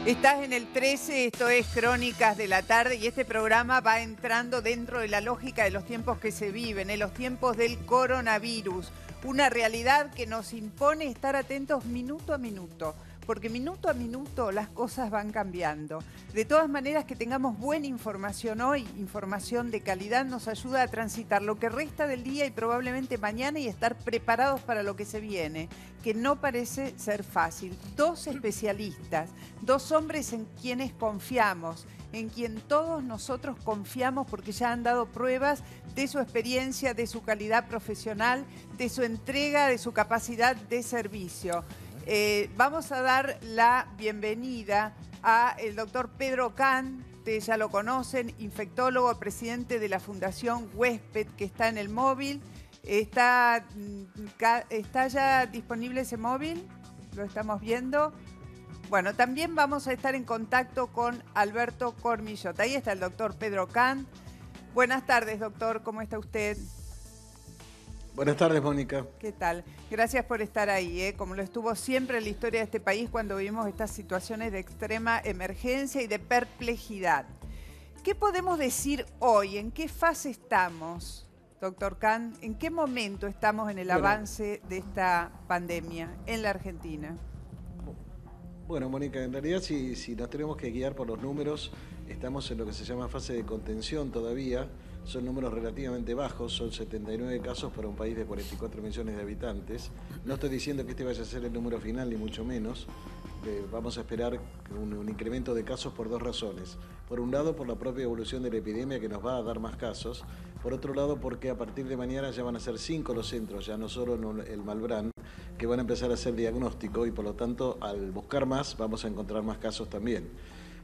Estás en el 13, esto es Crónicas de la Tarde y este programa va entrando dentro de la lógica de los tiempos que se viven, en los tiempos del coronavirus. Una realidad que nos impone estar atentos minuto a minuto, porque minuto a minuto las cosas van cambiando. De todas maneras, que tengamos buena información hoy, información de calidad, nos ayuda a transitar lo que resta del día y probablemente mañana y estar preparados para lo que se viene, que no parece ser fácil. Dos especialistas, dos hombres en quienes confiamos, en quien todos nosotros confiamos porque ya han dado pruebas de su experiencia, de su calidad profesional, de su entrega, de su capacidad de servicio. Vamos a dar la bienvenida al doctor Pedro Can, ustedes ya lo conocen, infectólogo, presidente de la Fundación Huésped, que está en el móvil. ¿Está ya disponible ese móvil? ¿Lo estamos viendo? Bueno, también vamos a estar en contacto con Alberto Cormillot. Ahí está el doctor Pedro Can. Buenas tardes, doctor. ¿Cómo está usted? Buenas tardes, Mónica. ¿Qué tal? Gracias por estar ahí, como lo estuvo siempre en la historia de este país cuando vivimos estas situaciones de extrema emergencia y de perplejidad. ¿Qué podemos decir hoy? ¿En qué fase estamos, doctor Can? ¿En qué momento estamos en el avance de esta pandemia en la Argentina? Bueno, Mónica, en realidad si nos tenemos que guiar por los números, estamos en lo que se llama fase de contención todavía. Son números relativamente bajos, son 79 casos para un país de 44 millones de habitantes. No estoy diciendo que este vaya a ser el número final, ni mucho menos. Vamos a esperar un incremento de casos por dos razones. Por un lado, por la propia evolución de la epidemia, que nos va a dar más casos. Por otro lado, porque a partir de mañana ya van a ser 5 los centros, ya no solo el Malbrán, que van a empezar a hacer diagnóstico y por lo tanto, al buscar más, vamos a encontrar más casos también.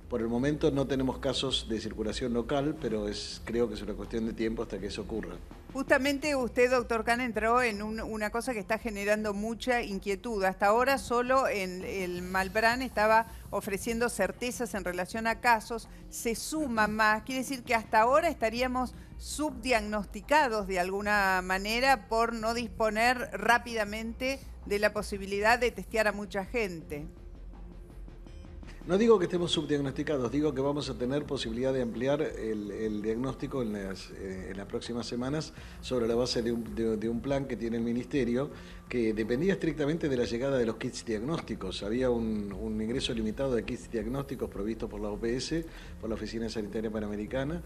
Por el momento no tenemos casos de circulación local, pero creo que es una cuestión de tiempo hasta que eso ocurra. Justamente usted, doctor Can, entró en una cosa que está generando mucha inquietud. Hasta ahora solo en el Malbrán estaba ofreciendo certezas en relación a casos. Se suma más, quiere decir que hasta ahora estaríamos subdiagnosticados de alguna manera por no disponer rápidamente de la posibilidad de testear a mucha gente. No digo que estemos subdiagnosticados, digo que vamos a tener posibilidad de ampliar el diagnóstico en las próximas semanas sobre la base de un plan que tiene el Ministerio, que dependía estrictamente de la llegada de los kits diagnósticos. Había un ingreso limitado de kits diagnósticos provisto por la OPS, por la Oficina Sanitaria Panamericana.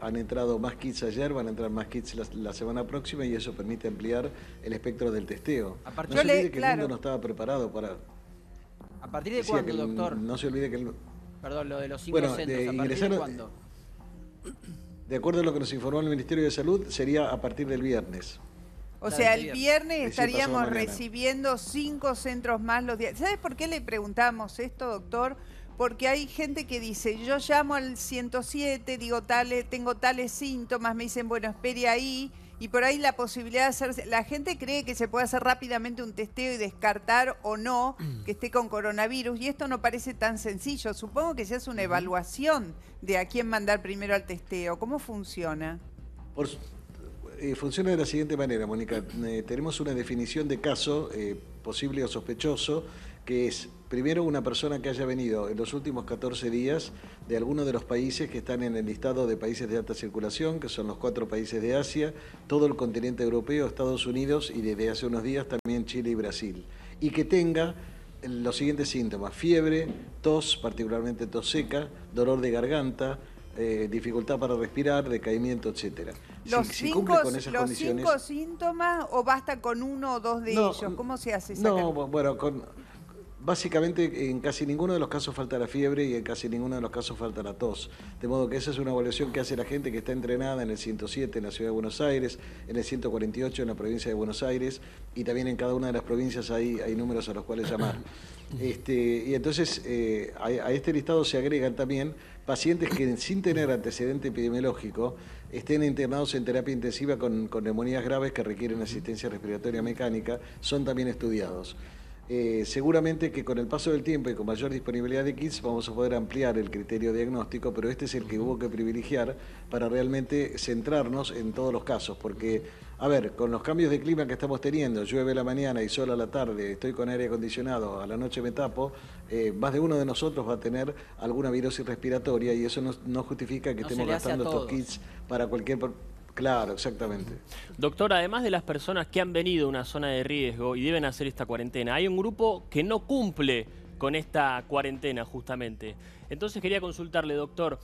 Han entrado más kits ayer, van a entrar más kits la semana próxima y eso permite ampliar el espectro del testeo. No se olvide que el mundo no estaba preparado para... ¿A partir de cuándo, doctor? No se olvide que... Perdón, lo de los 5 centros, ¿a partir de cuándo? De acuerdo a lo que nos informó el Ministerio de Salud, sería a partir del viernes. O sea, el viernes estaríamos recibiendo 5 centros más los días. ¿Sabes por qué le preguntamos esto, doctor? Porque hay gente que dice, yo llamo al 107, digo, tengo tales síntomas, me dicen, bueno, espere ahí. Y por ahí la posibilidad de hacerse... La gente cree que se puede hacer rápidamente un testeo y descartar o no que esté con coronavirus. Y esto no parece tan sencillo. Supongo que se hace una evaluación de a quién mandar primero al testeo. ¿Cómo funciona? Funciona de la siguiente manera, Mónica. Tenemos una definición de caso posible o sospechoso, que es, primero, una persona que haya venido en los últimos 14 días de alguno de los países que están en el listado de países de alta circulación, que son los 4 países de Asia, todo el continente europeo, Estados Unidos y desde hace unos días también Chile y Brasil. Y que tenga los siguientes síntomas: fiebre, tos, particularmente tos seca, dolor de garganta, dificultad para respirar, decaimiento, etcétera. Si cumple con esas condiciones... ¿Los 5 síntomas o basta con 1 o 2 de ellos? ¿Cómo se hace esa No, bueno, básicamente en casi ninguno de los casos falta la fiebre y en casi ninguno de los casos falta la tos. De modo que esa es una evaluación que hace la gente que está entrenada en el 107 en la Ciudad de Buenos Aires, en el 148 en la provincia de Buenos Aires y también en cada una de las provincias hay números a los cuales llamar. Y entonces a este listado se agregan también pacientes que sin tener antecedente epidemiológico estén internados en terapia intensiva con neumonías graves que requieren asistencia respiratoria mecánica, son también estudiados. Seguramente que con el paso del tiempo y con mayor disponibilidad de kits vamos a poder ampliar el criterio diagnóstico, pero este es el que hubo que privilegiar para realmente centrarnos en todos los casos, porque A ver, con los cambios de clima que estamos teniendo, llueve a la mañana y sol a la tarde, estoy con aire acondicionado, a la noche me tapo, más de uno de nosotros va a tener alguna virosis respiratoria y eso no justifica que estemos gastando estos kits para cualquier... Claro, exactamente. Doctor, además de las personas que han venido a una zona de riesgo y deben hacer esta cuarentena, hay un grupo que no cumple con esta cuarentena justamente. Entonces quería consultarle, doctor,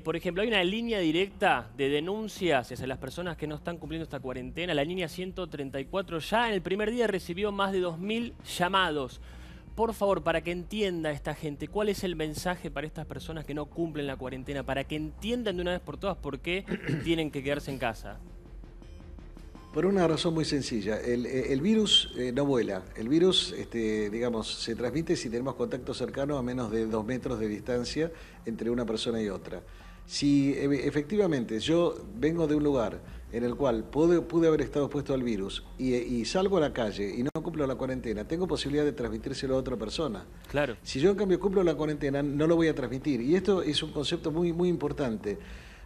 por ejemplo, hay una línea directa de denuncias hacia las personas que no están cumpliendo esta cuarentena. La línea 134 ya en el primer día recibió más de 2000 llamados. Por favor, para que entienda esta gente, ¿cuál es el mensaje para estas personas que no cumplen la cuarentena? Para que entiendan de una vez por todas por qué tienen que quedarse en casa. Por una razón muy sencilla, el virus no vuela, el virus digamos, se transmite si tenemos contacto cercano a menos de 2 metros de distancia entre una persona y otra. Si efectivamente yo vengo de un lugar en el cual pude haber estado expuesto al virus y salgo a la calle y no cumplo la cuarentena, tengo posibilidad de transmitírselo a otra persona. Claro. Si yo en cambio cumplo la cuarentena, no lo voy a transmitir. Y esto es un concepto muy, muy importante.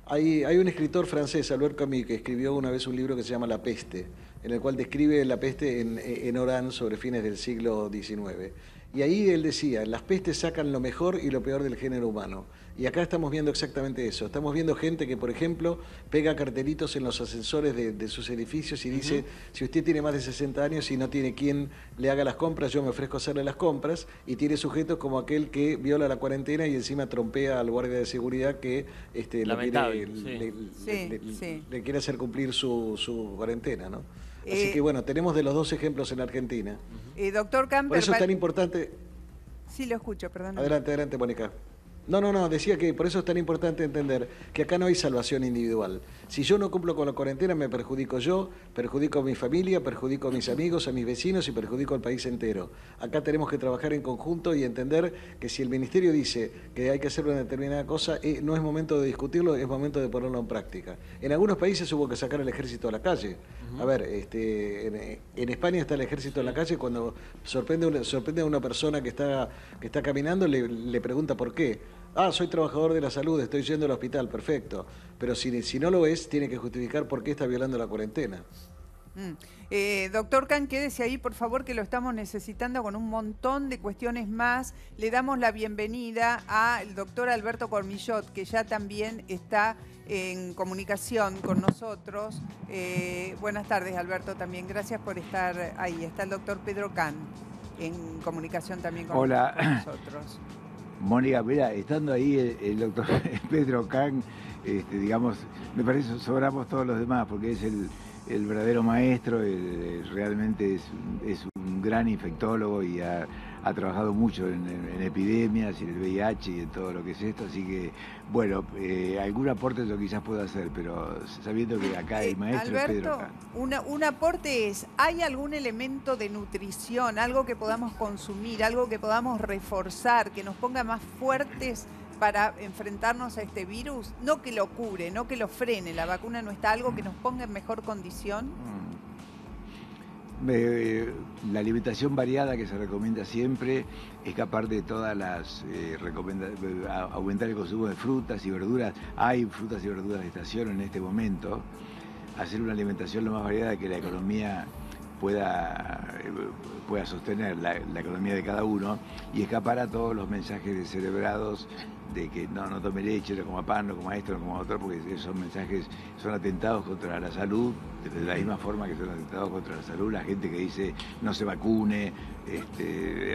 Hay un escritor francés, Albert Camus, que escribió una vez un libro que se llama La peste, en el cual describe la peste en Orán sobre fines del siglo XIX. Y ahí él decía, las pestes sacan lo mejor y lo peor del género humano. Y acá estamos viendo exactamente eso. Estamos viendo gente que, por ejemplo, pega cartelitos en los ascensores de sus edificios y dice, si usted tiene más de 60 años y no tiene quien le haga las compras, yo me ofrezco a hacerle las compras. Y tiene sujetos como aquel que viola la cuarentena y encima trompea al guardia de seguridad que le quiere hacer cumplir su cuarentena, ¿no? Así que bueno, tenemos de los dos ejemplos en Argentina. Doctor Camper... Por eso es tan importante... Sí, lo escucho, perdón. Adelante, Mónica. No, decía que por eso es tan importante entender que acá no hay salvación individual. Si yo no cumplo con la cuarentena, me perjudico yo, perjudico a mi familia, perjudico a mis amigos, a mis vecinos y perjudico al país entero. Acá tenemos que trabajar en conjunto y entender que si el Ministerio dice que hay que hacer una determinada cosa, no es momento de discutirlo, es momento de ponerlo en práctica. En algunos países hubo que sacar al ejército a la calle. A ver, en España está el ejército en la calle cuando sorprende a una persona que está caminando, le pregunta por qué. Soy trabajador de la salud, estoy yendo al hospital, perfecto. Pero si no lo es, tiene que justificar por qué está violando la cuarentena. Doctor Can, quédese ahí, por favor, que lo estamos necesitando con un montón de cuestiones más. Le damos la bienvenida al doctor Alberto Cormillot, que ya también está en comunicación con nosotros. Buenas tardes, Alberto, también. Gracias por estar ahí. Está el doctor Pedro Can en comunicación también con nosotros. Mónica, mira, estando ahí el doctor Pedro Can, digamos, me parece que sobramos todos los demás, porque es el verdadero maestro, realmente es un gran infectólogo y ha trabajado mucho en epidemias y en el VIH y en todo lo que es esto, así que, bueno, algún aporte yo quizás pueda hacer, pero sabiendo que acá el maestro Alberto, es Pedro Can. Un aporte es, ¿hay algún elemento de nutrición, algo que podamos consumir, algo que podamos reforzar, que nos ponga más fuertes para enfrentarnos a este virus? No que lo cure, no que lo frene, la vacuna no está, algo que nos ponga en mejor condición. La alimentación variada que se recomienda siempre, escapar de todas las recomendaciones, aumentar el consumo de frutas y verduras. Hay frutas y verduras de estación en este momento. Hacer una alimentación lo más variada que la economía pueda sostener, la economía de cada uno, y escapar a todos los mensajes descerebrados de que no tome leche, no coma pan, no coma esto, no coma otro, porque esos mensajes son atentados contra la salud, de la misma forma que son atentados contra la salud la gente que dice no se vacune,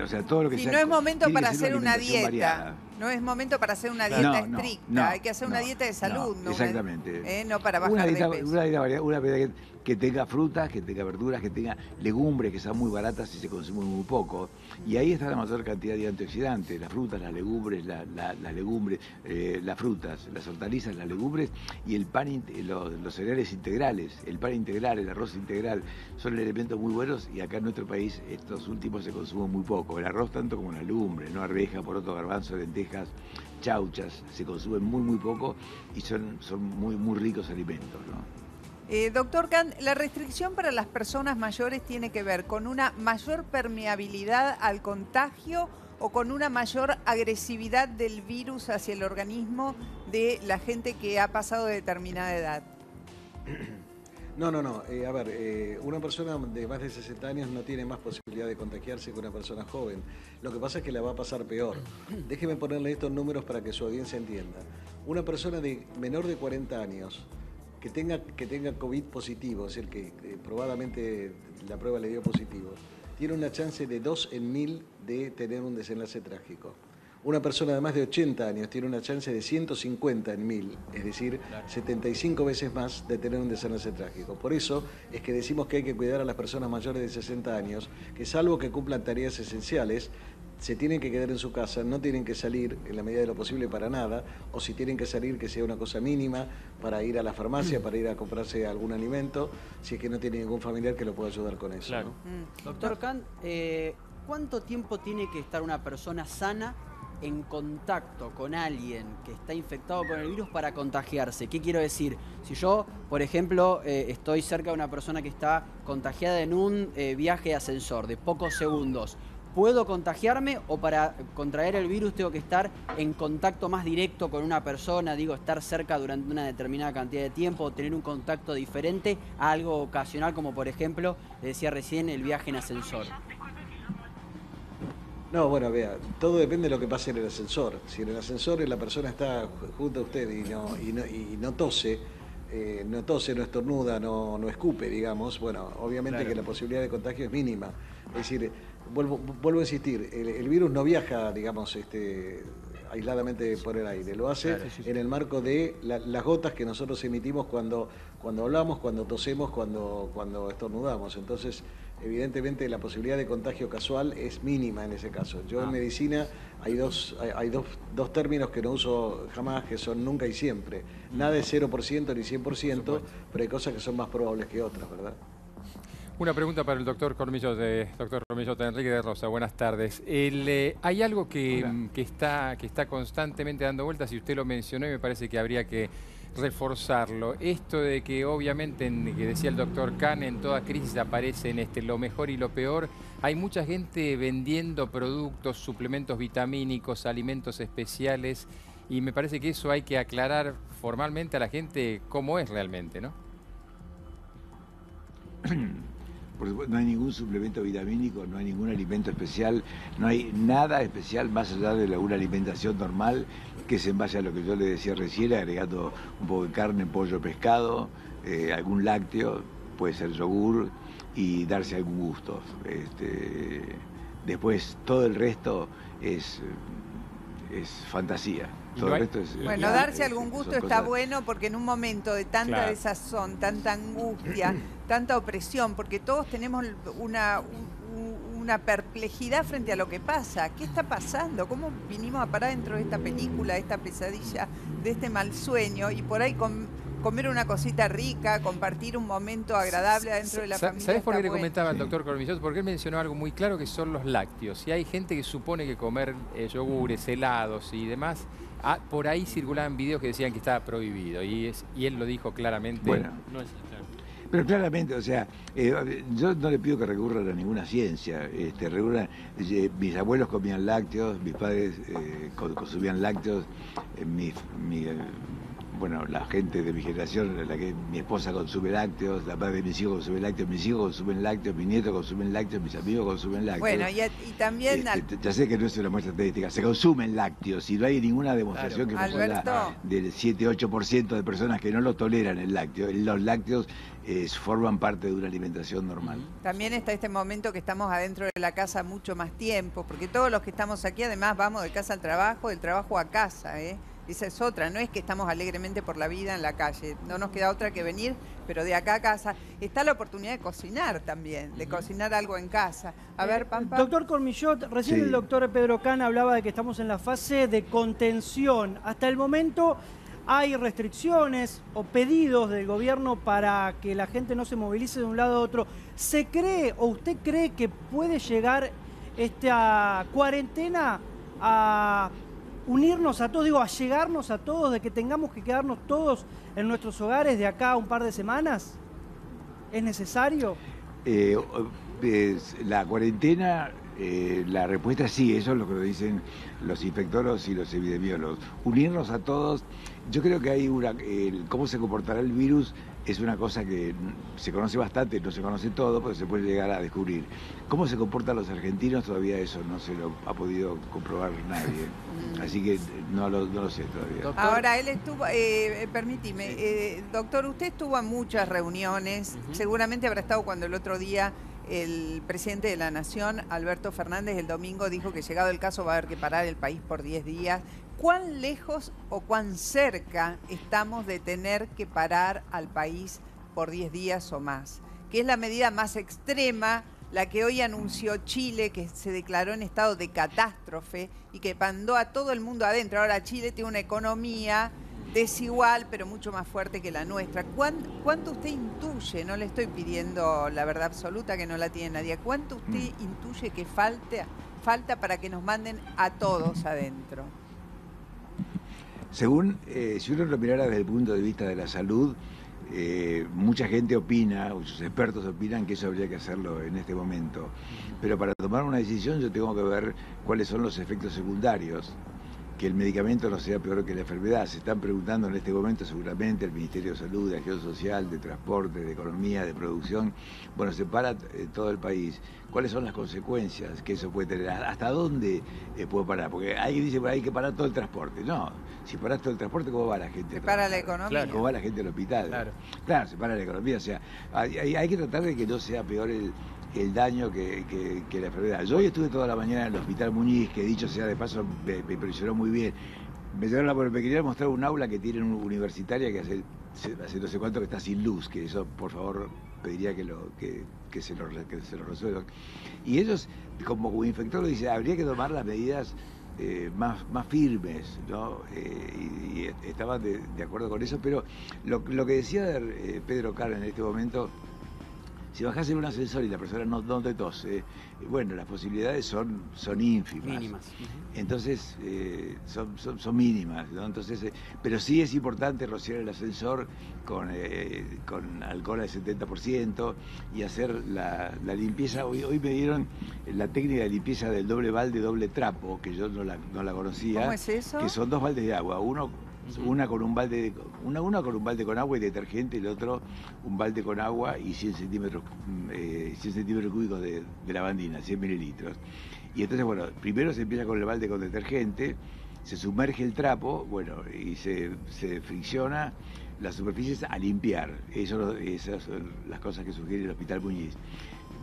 o sea, todo lo que sea. No es momento para hacer una dieta. Variada. No es momento para hacer una dieta estricta, hay que hacer una dieta de salud. Exactamente. No para bajar de peso. Una dieta variada, una dieta que tenga frutas, que tenga verduras, que tenga legumbres, que sean muy baratas y se consumen muy poco. Y ahí está la mayor cantidad de antioxidantes, las frutas, las legumbres, las frutas, las hortalizas, las legumbres y el pan, los cereales integrales, el pan integral, el arroz integral, son elementos muy buenos y acá en nuestro país estos últimos se consumen muy poco. El arroz tanto como las legumbres, ¿no? Arveja, poroto, garbanzo, lentejas, chauchas, se consumen muy poco y son muy ricos alimentos, ¿no? Doctor Can, la restricción para las personas mayores tiene que ver con una mayor permeabilidad al contagio o con una mayor agresividad del virus hacia el organismo de la gente que ha pasado de determinada edad. No. A ver, una persona de más de 60 años no tiene más posibilidad de contagiarse que una persona joven. Lo que pasa es que la va a pasar peor. Déjeme ponerle estos números para que su audiencia entienda. Una persona de menor de 40 años que tenga COVID positivo, es decir, que probablemente la prueba le dio positivo, tiene una chance de 2 en 1000 de tener un desenlace trágico. Una persona de más de 80 años tiene una chance de 150 en 1000, es decir, 75 veces más de tener un desenlace trágico. Por eso es que decimos que hay que cuidar a las personas mayores de 60 años, que salvo que cumplan tareas esenciales, se tienen que quedar en su casa, no tienen que salir en la medida de lo posible para nada, o si tienen que salir que sea una cosa mínima para ir a la farmacia, para ir a comprarse algún alimento, si es que no tiene ningún familiar que lo pueda ayudar con eso. Claro. ¿No? Doctor Khan, ¿cuánto tiempo tiene que estar una persona sana en contacto con alguien que está infectado con el virus para contagiarse? ¿Qué quiero decir? Si yo, por ejemplo, estoy cerca de una persona que está contagiada en un viaje de ascensor de pocos segundos, ¿puedo contagiarme o para contraer el virus tengo que estar en contacto más directo con una persona, digo, estar cerca durante una determinada cantidad de tiempo o tener un contacto diferente a algo ocasional como por ejemplo, le decía recién, el viaje en ascensor? No, bueno, vea, todo depende de lo que pase en el ascensor. Si en el ascensor la persona está junto a usted y no tose, no estornuda, no escupe, digamos, bueno, obviamente claro que la posibilidad de contagio es mínima. Es decir, vuelvo a insistir, el virus no viaja, digamos, aisladamente por el aire, lo hace claro, sí. En el marco de las gotas que nosotros emitimos cuando hablamos, cuando tosemos, cuando estornudamos. Entonces, evidentemente la posibilidad de contagio casual es mínima en ese caso. Yo en medicina hay dos términos que no uso jamás, que son nunca y siempre. Nada es 0% ni 100%, pero hay cosas que son más probables que otras, ¿verdad? Una pregunta para el doctor Cormillot, Enrique de Rosa. Buenas tardes. Hay algo que está constantemente dando vueltas, y usted lo mencionó y me parece que habría que reforzarlo. Esto de que obviamente, que decía el doctor Khan, en toda crisis aparecen lo mejor y lo peor. Hay mucha gente vendiendo productos, suplementos vitamínicos, alimentos especiales, y me parece que eso hay que aclarar formalmente a la gente cómo es realmente, ¿no? Por supuesto, no hay ningún suplemento vitamínico, no hay ningún alimento especial, no hay nada especial más allá de una alimentación normal, que es en base a lo que yo le decía recién, agregando un poco de carne, pollo, pescado, algún lácteo, puede ser yogur, y darse algún gusto. Después todo el resto es fantasía. Todo el resto es, bueno, darse algún gusto está bueno, porque en un momento de tanta desazón, tanta angustia, tanta opresión, porque todos tenemos una perplejidad frente a lo que pasa. ¿Qué está pasando? ¿Cómo vinimos a parar dentro de esta película, de esta pesadilla, de este mal sueño? Y por ahí comer una cosita rica, compartir un momento agradable dentro de la familia. ¿Sabés por qué le comentaba al doctor Cormillot? Porque él mencionó algo muy claro, que son los lácteos. Y hay gente que supone que comer yogures, helados y demás, por ahí circulaban videos que decían que estaba prohibido. Y él lo dijo claramente. Bueno, no es, pero claramente, o sea, yo no le pido que recurran a ninguna ciencia. Mis abuelos comían lácteos, mis padres consumían lácteos, bueno, la gente de mi generación, mi esposa consume lácteos, la madre de mis hijos consume lácteos, mis hijos consumen lácteos, mis nietos consumen lácteos, mis amigos consumen lácteos. Bueno, y también... ya sé que no es una muestra estadística, se consumen lácteos y no hay ninguna demostración que del 7-8% de personas que no lo toleran el lácteo. Los lácteos forman parte de una alimentación normal. También está este momento que estamos adentro de la casa mucho más tiempo, porque todos los que estamos aquí además vamos de casa al trabajo, del trabajo a casa, Esa es otra, no es que estamos alegremente por la vida en la calle, no nos queda otra que venir, pero de acá a casa está la oportunidad de cocinar también, de cocinar algo en casa. A ver, Pampa. Doctor Cormillot, recién el doctor Pedro Khan hablaba de que estamos en la fase de contención. Hasta el momento hay restricciones o pedidos del gobierno para que la gente no se movilice de un lado a otro. ¿Se cree o usted cree que puede llegar esta cuarentena a unirnos a todos, a llegarnos a todos, de que tengamos que quedarnos todos en nuestros hogares de acá a un par de semanas? ¿Es necesario? La cuarentena, la respuesta es sí, eso es lo que dicen los infectólogos y los epidemiólogos. Unirnos a todos, yo creo que hay cómo se comportará el virus es una cosa que se conoce bastante, no se conoce todo, pero se puede llegar a descubrir. ¿Cómo se comportan los argentinos? Todavía eso no se lo ha podido comprobar nadie. Así que no lo sé todavía. Doctor. Ahora, él estuvo, permíteme, doctor, usted estuvo en muchas reuniones, seguramente habrá estado cuando el otro día el presidente de la Nación, Alberto Fernández, el domingo dijo que llegado el caso va a haber que parar el país por 10 días. ¿Cuán lejos o cuán cerca estamos de tener que parar al país por 10 días o más? Que es la medida más extrema, la que hoy anunció Chile, que se declaró en estado de catástrofe y que mandó a todo el mundo adentro. Ahora Chile tiene una economía desigual, pero mucho más fuerte que la nuestra. ¿Cuánto usted intuye? No le estoy pidiendo la verdad absoluta, que no la tiene nadie. ¿Cuánto usted intuye que falta para que nos manden a todos adentro? Según, si uno lo mirara desde el punto de vista de la salud, mucha gente opina, sus expertos opinan que eso habría que hacerlo en este momento. Pero para tomar una decisión yo tengo que ver cuáles son los efectos secundarios, que el medicamento no sea peor que la enfermedad. Se están preguntando en este momento seguramente el Ministerio de Salud, de Acción Social, de Transporte, de Economía, de Producción. Bueno, se para todo el país. ¿Cuáles son las consecuencias que eso puede tener? ¿Hasta dónde puede parar? Porque alguien dice que hay que parar todo el transporte. No, si paras todo el transporte, ¿cómo va la gente? Se para la economía. Claro. ¿Cómo va la gente al hospital? Claro, se para la economía. O sea, hay que tratar de que no sea peor el daño que la enfermedad. Yo hoy estuve toda la mañana en el Hospital Muñiz, que dicho sea de paso me impresionó muy bien. Me quería mostrar un aula que tienen universitaria que hace no sé cuánto que está sin luz, que eso por favor pediría que se lo resuelvan. Y ellos, como infector, lo dicen, habría que tomar las medidas más firmes, ¿no? Y estaban de acuerdo con eso, pero lo que decía Pedro Can en este momento, si bajás en un ascensor y la persona no te tose, bueno, las posibilidades son ínfimas. Mínimas. Entonces, son mínimas, ¿no? Entonces, pero sí es importante rociar el ascensor con alcohol al 70% y hacer la limpieza. Hoy me dieron la técnica de limpieza del doble balde, doble trapo, que yo no la conocía. ¿Cómo es eso? Que son 2 baldes de agua, una con un balde con agua y detergente, y el otro un balde con agua y 100 centímetros cúbicos de lavandina, 100 mililitros. Y entonces, bueno, primero se empieza con el balde con detergente, se sumerge el trapo, y se fricciona las superficies a limpiar. Esas son las cosas que sugiere el Hospital Muñiz.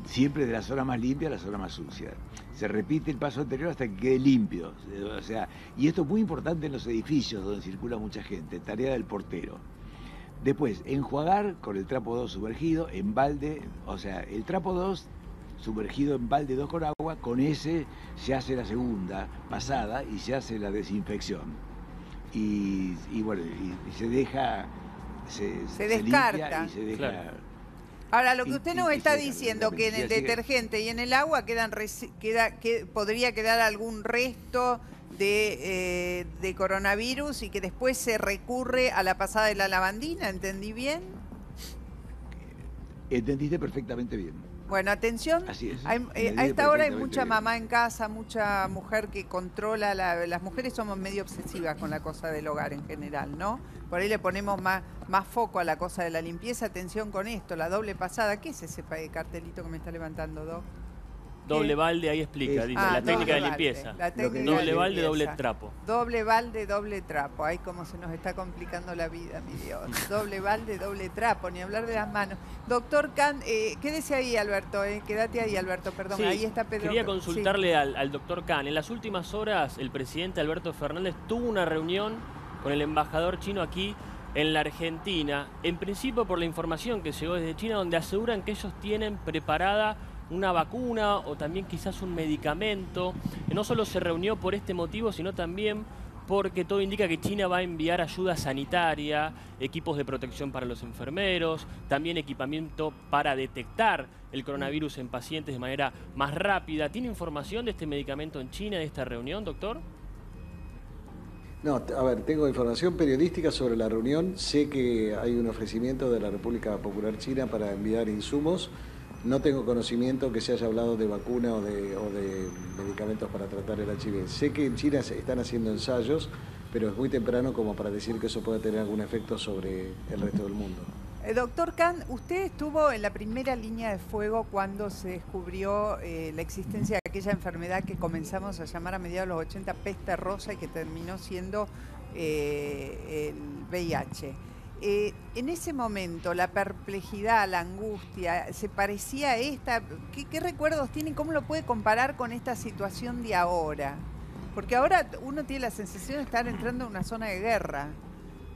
Siempre de la zona más limpia a la zona más sucia. Se repite el paso anterior hasta que quede limpio. O sea, y esto es muy importante en los edificios donde circula mucha gente, tarea del portero. Después, enjuagar con el trapo 2 sumergido en balde, o sea, el trapo 2 sumergido en balde 2 con agua, con ese se hace la segunda pasada y se hace la desinfección. Y bueno, y se deja... Se descarta. Limpia y se deja... Claro. Ahora, lo que usted nos está diciendo, que en el detergente y en el agua podría quedar algún resto de coronavirus y que después se recurre a la pasada de la lavandina, ¿entendí bien? Entendiste perfectamente bien. Bueno, atención, Así es. a esta hora hay mucha mamá en casa, mucha mujer que controla, las mujeres somos medio obsesivas con la cosa del hogar en general, ¿no? Por ahí le ponemos más foco a la cosa de la limpieza. Atención con esto, la doble pasada. ¿Qué es ese cartelito que me está levantando, Doc? Doble balde, ahí explica, dice, la técnica de limpieza. Doble balde, doble trapo. Doble balde, doble trapo. Ay, cómo se nos está complicando la vida, mi Dios. Doble balde, doble trapo, ni hablar de las manos. Doctor Can, quédese ahí, Alberto, quédate ahí, Alberto, perdón, Sí, ahí está Pedro. quería consultarle al doctor Can. En las últimas horas, el presidente Alberto Fernández tuvo una reunión con el embajador chino aquí en la Argentina, en principio por la información que llegó desde China, donde aseguran que ellos tienen preparada una vacuna o también quizás un medicamento. No solo se reunió por este motivo, sino también porque todo indica que China va a enviar ayuda sanitaria, equipos de protección para los enfermeros, también equipamiento para detectar el coronavirus en pacientes de manera más rápida. ¿Tiene información de este medicamento en China, de esta reunión, doctor? No, a ver, tengo información periodística sobre la reunión. Sé que hay un ofrecimiento de la República Popular China para enviar insumos. No tengo conocimiento que se haya hablado de vacuna o de medicamentos para tratar el HIV. Sé que en China se están haciendo ensayos, pero es muy temprano como para decir que eso pueda tener algún efecto sobre el resto del mundo. Doctor Kahn, usted estuvo en la primera línea de fuego cuando se descubrió la existencia de aquella enfermedad que comenzamos a llamar a mediados de los 80 peste rosa y que terminó siendo el VIH. En ese momento, la perplejidad, la angustia, ¿se parecía a esta? ¿Qué recuerdos tiene y cómo lo puede comparar con esta situación de ahora? Porque ahora uno tiene la sensación de estar entrando en una zona de guerra.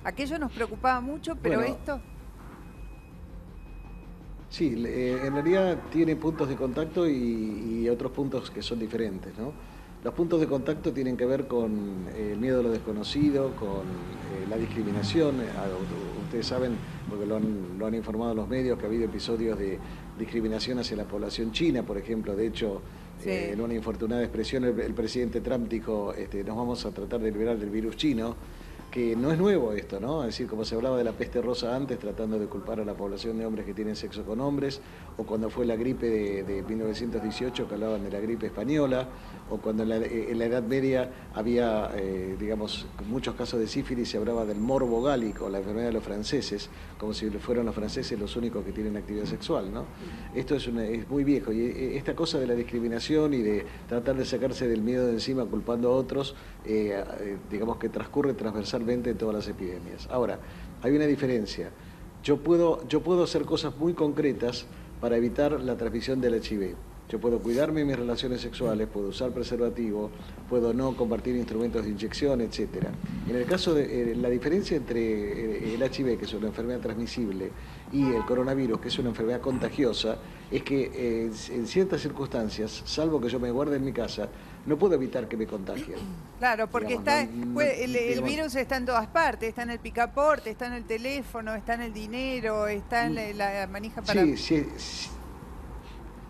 Aquello nos preocupaba mucho, pero bueno, esto... Sí, en realidad tiene puntos de contacto y otros puntos que son diferentes, ¿no? Los puntos de contacto tienen que ver con el miedo a lo desconocido, con la discriminación. Ustedes saben, porque lo han informado los medios, que ha habido episodios de discriminación hacia la población china, por ejemplo. De hecho, sí, en una infortunada expresión, el presidente Trump dijo, nos vamos a tratar de liberar del virus chino, que no es nuevo esto, ¿no? Es decir, como se hablaba de la peste rosa antes, tratando de culpar a la población de hombres que tienen sexo con hombres, o cuando fue la gripe de 1918, que hablaban de la gripe española, o cuando en la Edad Media había, digamos, muchos casos de sífilis, se hablaba del morbo gálico, la enfermedad de los franceses, como si fueran los franceses los únicos que tienen actividad sexual, ¿no? Esto es muy viejo, y esta cosa de la discriminación y de tratar de sacarse del miedo de encima culpando a otros, digamos que transcurre transversalmente en todas las epidemias. Ahora, hay una diferencia. Yo puedo hacer cosas muy concretas para evitar la transmisión del HIV. Yo puedo cuidarme en mis relaciones sexuales, puedo usar preservativo, puedo no compartir instrumentos de inyección, etc. En el caso de la diferencia entre el HIV, que es una enfermedad transmisible, y el coronavirus, que es una enfermedad contagiosa, es que en ciertas circunstancias, salvo que yo me guarde en mi casa, no puedo evitar que me contagien. Claro, porque digamos, el virus está en todas partes, está en el picaporte, está en el teléfono, está en el dinero, está en la manija para... Sí.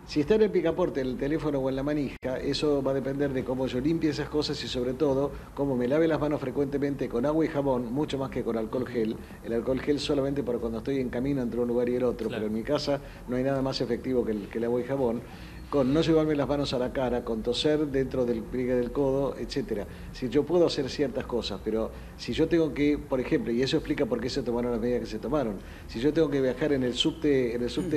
Si está en el picaporte, en el teléfono o en la manija, eso va a depender de cómo yo limpie esas cosas y sobre todo cómo me lave las manos frecuentemente con agua y jabón, mucho más que con alcohol gel. El alcohol gel solamente para cuando estoy en camino entre un lugar y el otro, claro. Pero en mi casa no hay nada más efectivo que el agua y jabón. Con no llevarme las manos a la cara, con toser dentro del pliegue del codo, etcétera. Si yo puedo hacer ciertas cosas, pero si yo tengo que, por ejemplo, y eso explica por qué se tomaron las medidas que se tomaron, si yo tengo que viajar en el subte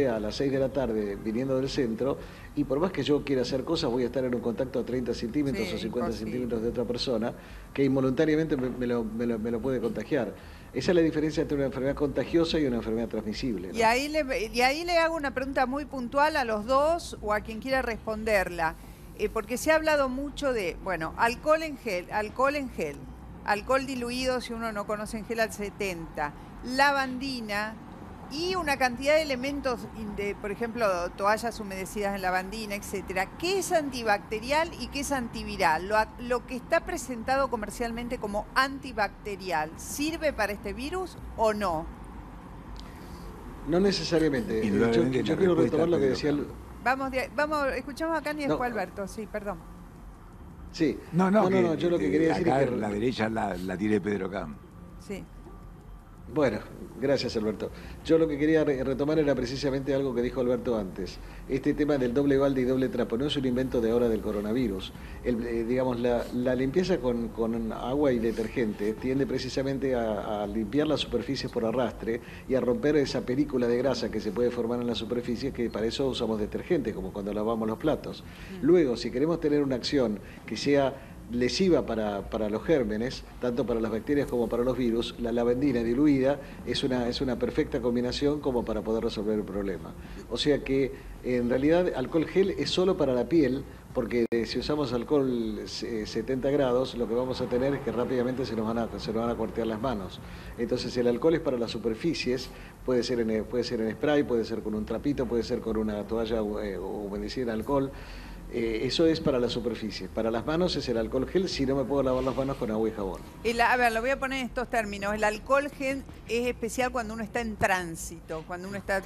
a las 6 de la tarde viniendo del centro, y por más que yo quiera hacer cosas, voy a estar en un contacto a 30 centímetros o 50 centímetros de otra persona, que involuntariamente me lo puede contagiar. Esa es la diferencia entre una enfermedad contagiosa y una enfermedad transmisible, ¿no? Y ahí le hago una pregunta muy puntual a los dos o a quien quiera responderla, porque se ha hablado mucho de, bueno, alcohol en gel, alcohol diluido si uno no conoce en gel al 70, lavandina y una cantidad de elementos, por ejemplo, toallas humedecidas en lavandina, etcétera. ¿Qué es antibacterial y qué es antiviral? Lo que está presentado comercialmente como antibacterial, ¿sirve para este virus o no? No necesariamente. Yo quiero retomar lo que decía... Vamos, escuchamos acá y después Alberto. Sí, perdón. Sí. No, yo lo que quería decir es que... la derecha la tiene Pedro Kahn. Sí. Bueno, gracias Alberto. Yo lo que quería retomar era precisamente algo que dijo Alberto antes. Este tema del doble balde y doble trapo no es un invento de ahora del coronavirus. Digamos, la limpieza con agua y detergente tiende precisamente a limpiar las superficies por arrastre y a romper esa película de grasa que se puede formar en las superficies, que para eso usamos detergente, como cuando lavamos los platos. Luego, si queremos tener una acción que sea lesiva para los gérmenes, tanto para las bacterias como para los virus, la lavandina diluida es una perfecta combinación como para poder resolver el problema. O sea que en realidad alcohol gel es solo para la piel, porque si usamos alcohol 70 grados, lo que vamos a tener es que rápidamente se nos van a cuartear las manos. Entonces el alcohol es para las superficies, puede ser en spray, puede ser con un trapito, puede ser con una toalla humedecida en alcohol. Eso es para la superficie. Para las manos es el alcohol gel, si no me puedo lavar las manos con agua y jabón. A ver, lo voy a poner en estos términos. El alcohol gel es especial cuando uno está en tránsito, cuando uno está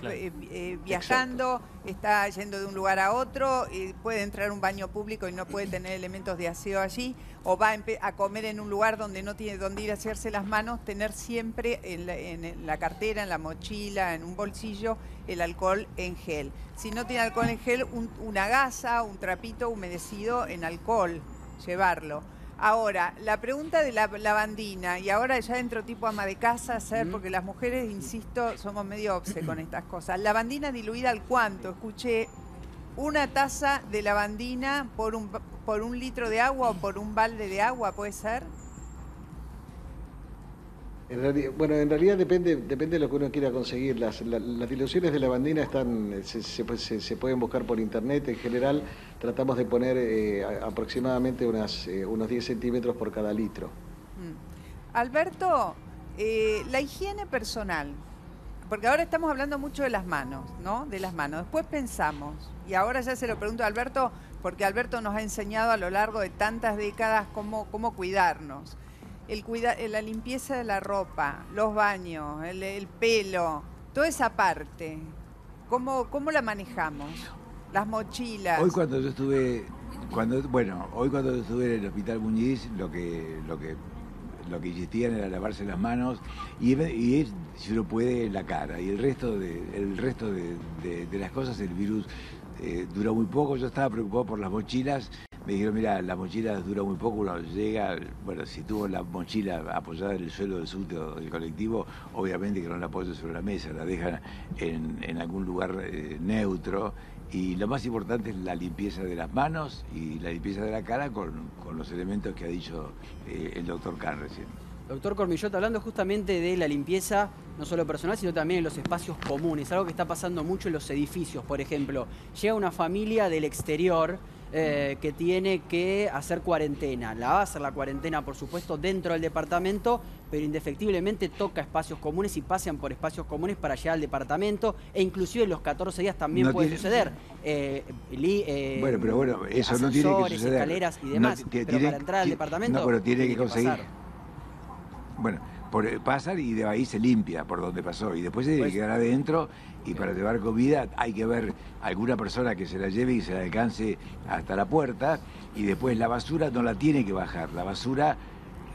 viajando, está yendo de un lugar a otro, puede entrar a un baño público y no puede tener elementos de aseo allí, o va a comer en un lugar donde no tiene dónde ir a hacerse las manos, tener siempre en la cartera, en la mochila, en un bolsillo, el alcohol en gel. Si no tiene alcohol en gel, una gasa, un trapito humedecido en alcohol, llevarlo. Ahora, la pregunta de la lavandina, y ahora ya entro tipo ama de casa, porque las mujeres, insisto, somos medio obse con estas cosas. ¿Lavandina diluida al cuánto? Escuché una taza de lavandina por un litro de agua o por un balde de agua, ¿puede ser? En realidad depende de lo que uno quiera conseguir. Las diluciones de lavandina se pueden buscar por internet. En general tratamos de poner aproximadamente unos 10 centímetros por cada litro. Alberto, la higiene personal, porque ahora estamos hablando mucho de las manos, ¿no? De las manos. Después pensamos, y ahora ya se lo pregunto a Alberto, porque Alberto nos ha enseñado a lo largo de tantas décadas cómo cuidarnos. La limpieza de la ropa, los baños, el pelo, toda esa parte, ¿cómo la manejamos? Las mochilas. Hoy cuando yo estuve, en el Hospital Muñiz, lo que insistían era lavarse las manos y si uno puede, la cara. Y el resto de las cosas, el virus duró muy poco. Yo estaba preocupado por las mochilas. Me dijeron, mira, las mochilas duran muy poco, uno llega, bueno, si tuvo la mochila apoyada en el suelo del subte o del colectivo, obviamente que no la apoya sobre la mesa, la dejan en algún lugar neutro. Y lo más importante es la limpieza de las manos y la limpieza de la cara con los elementos que ha dicho el doctor Kahn recién. Doctor Cormillot, hablando justamente de la limpieza, no solo personal, sino también en los espacios comunes, algo que está pasando mucho en los edificios, por ejemplo. Llega una familia del exterior que tiene que hacer cuarentena. La va a hacer la cuarentena, por supuesto, dentro del departamento, pero indefectiblemente toca espacios comunes y pasean por espacios comunes para llegar al departamento, e inclusive en los 14 días también puede suceder. Bueno, eso no tiene que suceder. Escaleras y demás, pero para entrar al departamento no, pero tiene que conseguir. Pasar. Bueno, pasan y de ahí se limpia por donde pasó y después se tiene que quedar adentro y para llevar comida hay que ver alguna persona que se la lleve y se la alcance hasta la puerta y después la basura no la tiene que bajar, la basura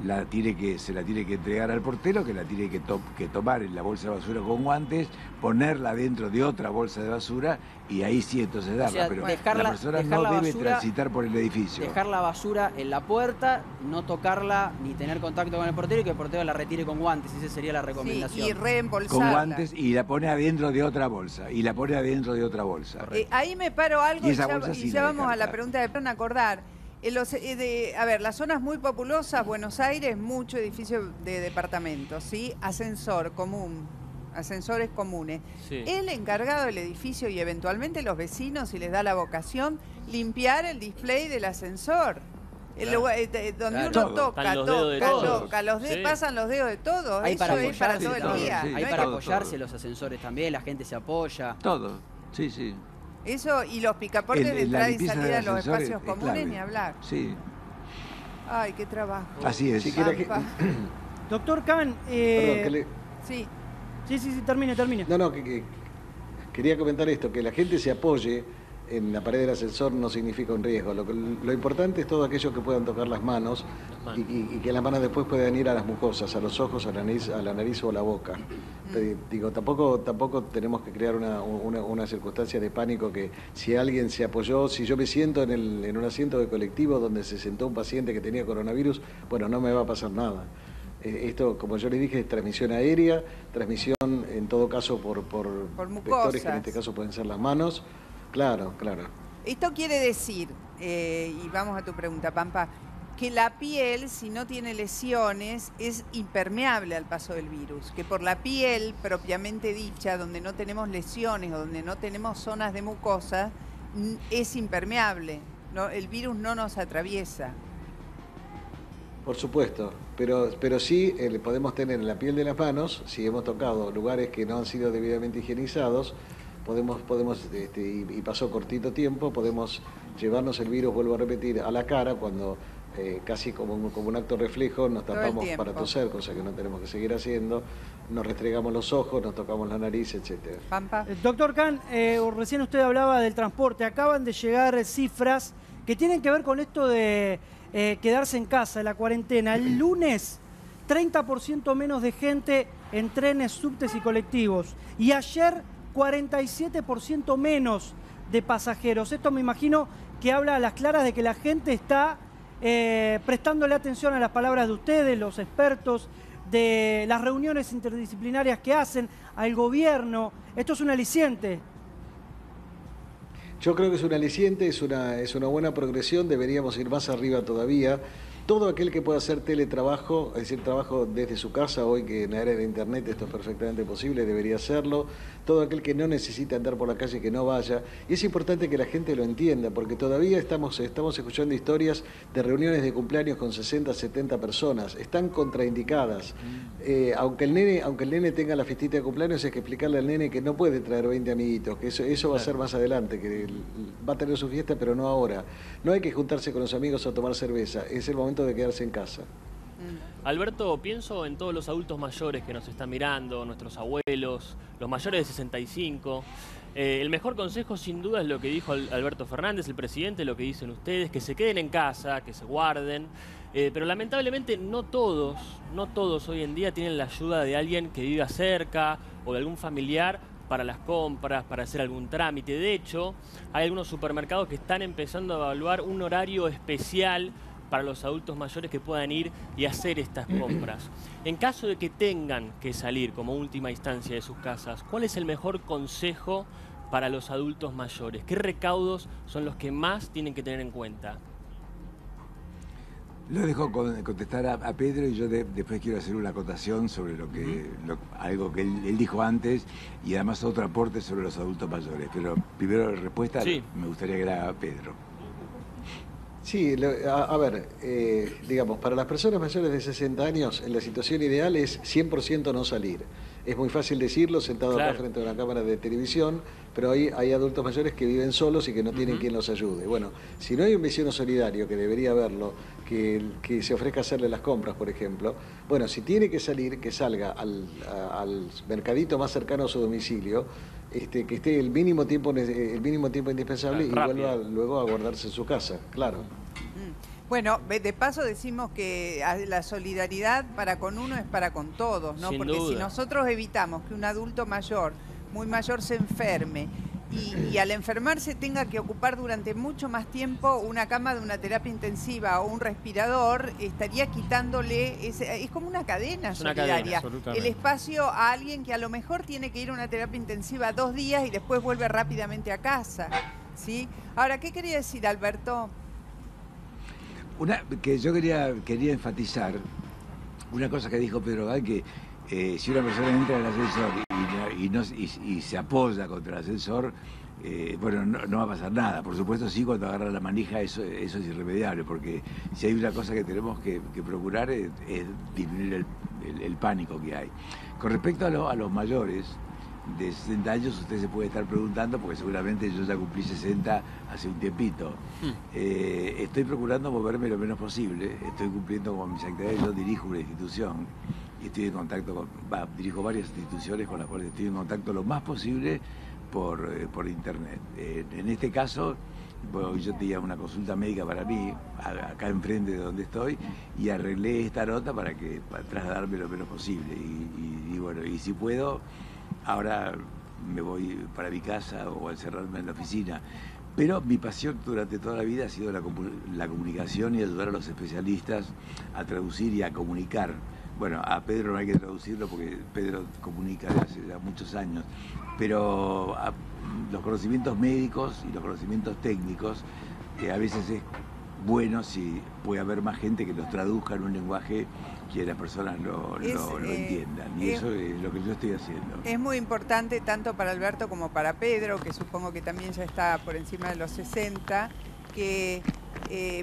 se la tiene que entregar al portero que la tiene que tomar en la bolsa de basura con guantes, ponerla dentro de otra bolsa de basura y ahí sí entonces darla, o sea, pero la persona no debe transitar por el edificio. Dejar la basura en la puerta, no tocarla ni tener contacto con el portero y que el portero la retire con guantes, esa sería la recomendación. Sí, y reembolsarla. Con guantes y la pone adentro de otra bolsa, ahí me paro algo y ya vamos a la claro. pregunta de acordar. A ver, las zonas muy populosas, Buenos Aires, mucho edificio de departamentos, ¿sí? Ascensores comunes. Sí. El encargado del edificio y eventualmente los vecinos, si les da la vocación, limpiar el display del ascensor. El lugar, donde uno toca, pasan los dedos de todos. Hay Eso para es para apoyarse, todo el día. Sí, hay No para que- apoyarse los ascensores también, la gente se apoya. Todo, sí. Eso y los picaportes de La entrada y limpieza salida de del los ascensor espacios es comunes, clave. ni hablar. Sí, Ay, qué trabajo. así es. Si quiere Pampa. Doctor Kahn, Sí. sí, termine. No, que quería comentar esto, que la gente se apoye en la pared del ascensor no significa un riesgo. Lo importante es todo aquello que puedan tocar las manos y que las manos después puedan ir a las mucosas, a los ojos, a la nariz o a la boca. Digo, tampoco tenemos que crear una circunstancia de pánico que si alguien se apoyó, si yo me siento en un asiento de colectivo donde se sentó un paciente que tenía coronavirus, bueno, no me va a pasar nada. Esto, como yo les dije, es transmisión aérea, transmisión en todo caso por vectores que en este caso pueden ser las manos. Claro. Esto quiere decir, y vamos a tu pregunta, Pampa, que la piel, si no tiene lesiones, es impermeable al paso del virus. Que por la piel propiamente dicha, donde no tenemos lesiones o donde no tenemos zonas de mucosa, es impermeable. No, el virus no nos atraviesa. Por supuesto, pero sí podemos tener en la piel de las manos, si hemos tocado lugares que no han sido debidamente higienizados, podemos y pasó cortito tiempo, podemos llevarnos el virus, vuelvo a repetir, a la cara cuando casi como un acto reflejo nos tapamos para toser, cosa que no tenemos que seguir haciendo, nos restregamos los ojos, nos tocamos la nariz, etcétera. Pampa. Doctor Kahn, recién usted hablaba del transporte, acaban de llegar cifras que tienen que ver con esto de quedarse en casa, la cuarentena. El lunes, 30% menos de gente en trenes, subtes y colectivos. Y ayer, 47% menos de pasajeros. Esto me imagino que habla a las claras de que la gente está prestándole atención a las palabras de ustedes, los expertos, de las reuniones interdisciplinarias que hacen, al gobierno. Esto es un aliciente. Yo creo que es un aliciente, es una buena progresión, deberíamos ir más arriba todavía. Todo aquel que pueda hacer teletrabajo, es decir, trabajo desde su casa, hoy que en la era de Internet esto es perfectamente posible, debería hacerlo. Todo aquel que no necesita andar por la calle, que no vaya. Y es importante que la gente lo entienda, porque todavía estamos escuchando historias de reuniones de cumpleaños con 60, 70 personas. Están contraindicadas. Aunque el nene tenga la fiestita de cumpleaños, hay que explicarle al nene que no puede traer 20 amiguitos, que eso va a ser más adelante, que va a tener su fiesta, pero no ahora. No hay que juntarse con los amigos a tomar cerveza, es el momento de quedarse en casa. Alberto, pienso en todos los adultos mayores que nos están mirando, nuestros abuelos, los mayores de 65. El mejor consejo sin duda es lo que dijo Alberto Fernández, el presidente, lo que dicen ustedes, que se queden en casa, que se guarden. Pero lamentablemente no todos hoy en día tienen la ayuda de alguien que viva cerca o de algún familiar para las compras, para hacer algún trámite. De hecho, hay algunos supermercados que están empezando a evaluar un horario especial para los adultos mayores que puedan ir y hacer estas compras. En caso de que tengan que salir como última instancia de sus casas, ¿cuál es el mejor consejo para los adultos mayores? ¿Qué recaudos son los que más tienen que tener en cuenta? Lo dejo contestar a Pedro y yo después quiero hacer una acotación sobre algo que él dijo antes y además otro aporte sobre los adultos mayores. Pero primero la respuesta me gustaría que la haga Pedro. Sí, a ver, digamos, para las personas mayores de 60 años, la situación ideal es 100% no salir. Es muy fácil decirlo sentado acá frente a una cámara de televisión, pero hay adultos mayores que viven solos y que no tienen quien los ayude. Bueno, si no hay un vecino solidario, que debería haberlo, que se ofrezca a hacerle las compras, por ejemplo, bueno, si tiene que salir, que salga al mercadito más cercano a su domicilio, que esté el mínimo tiempo indispensable y vuelva luego a guardarse en su casa, claro. Bueno, de paso decimos que la solidaridad para con uno es para con todos, ¿no? Porque si nosotros evitamos que un adulto mayor, muy mayor, se enferme y al enfermarse tenga que ocupar durante mucho más tiempo una cama de una terapia intensiva o un respirador, estaría quitándole, es como una cadena solidaria, el espacio a alguien que a lo mejor tiene que ir a una terapia intensiva 2 días y después vuelve rápidamente a casa, ¿sí? Ahora, ¿qué quería decir, Alberto? Que yo quería enfatizar una cosa que dijo Pedro Gay, que si una persona entra en el ascensor y se apoya contra el ascensor, bueno, no va a pasar nada. Por supuesto, sí, cuando agarra la manija eso es irremediable, porque si hay una cosa que tenemos que procurar es disminuir el pánico que hay. Con respecto a los mayores de 60 años, usted se puede estar preguntando, porque seguramente yo ya cumplí 60 hace un tiempito. Estoy procurando moverme lo menos posible, estoy cumpliendo con mis actividades, yo dirijo una institución y estoy en contacto dirijo varias instituciones con las cuales estoy en contacto lo más posible por internet. En este caso, bueno, yo tenía una consulta médica para mí, acá enfrente de donde estoy, y arreglé esta nota para trasladarme lo menos posible. Y bueno, y si puedo, ahora me voy para mi casa o a encerrarme en la oficina. Pero mi pasión durante toda la vida ha sido la comunicación y ayudar a los especialistas a traducir y a comunicar. Bueno, a Pedro no hay que traducirlo porque Pedro comunica desde hace ya muchos años, pero los conocimientos médicos y los conocimientos técnicos a veces es bueno si puede haber más gente que los traduzca en un lenguaje que las personas lo entiendan, y eso es lo que yo estoy haciendo. Es muy importante tanto para Alberto como para Pedro, que supongo que también ya está por encima de los 60, que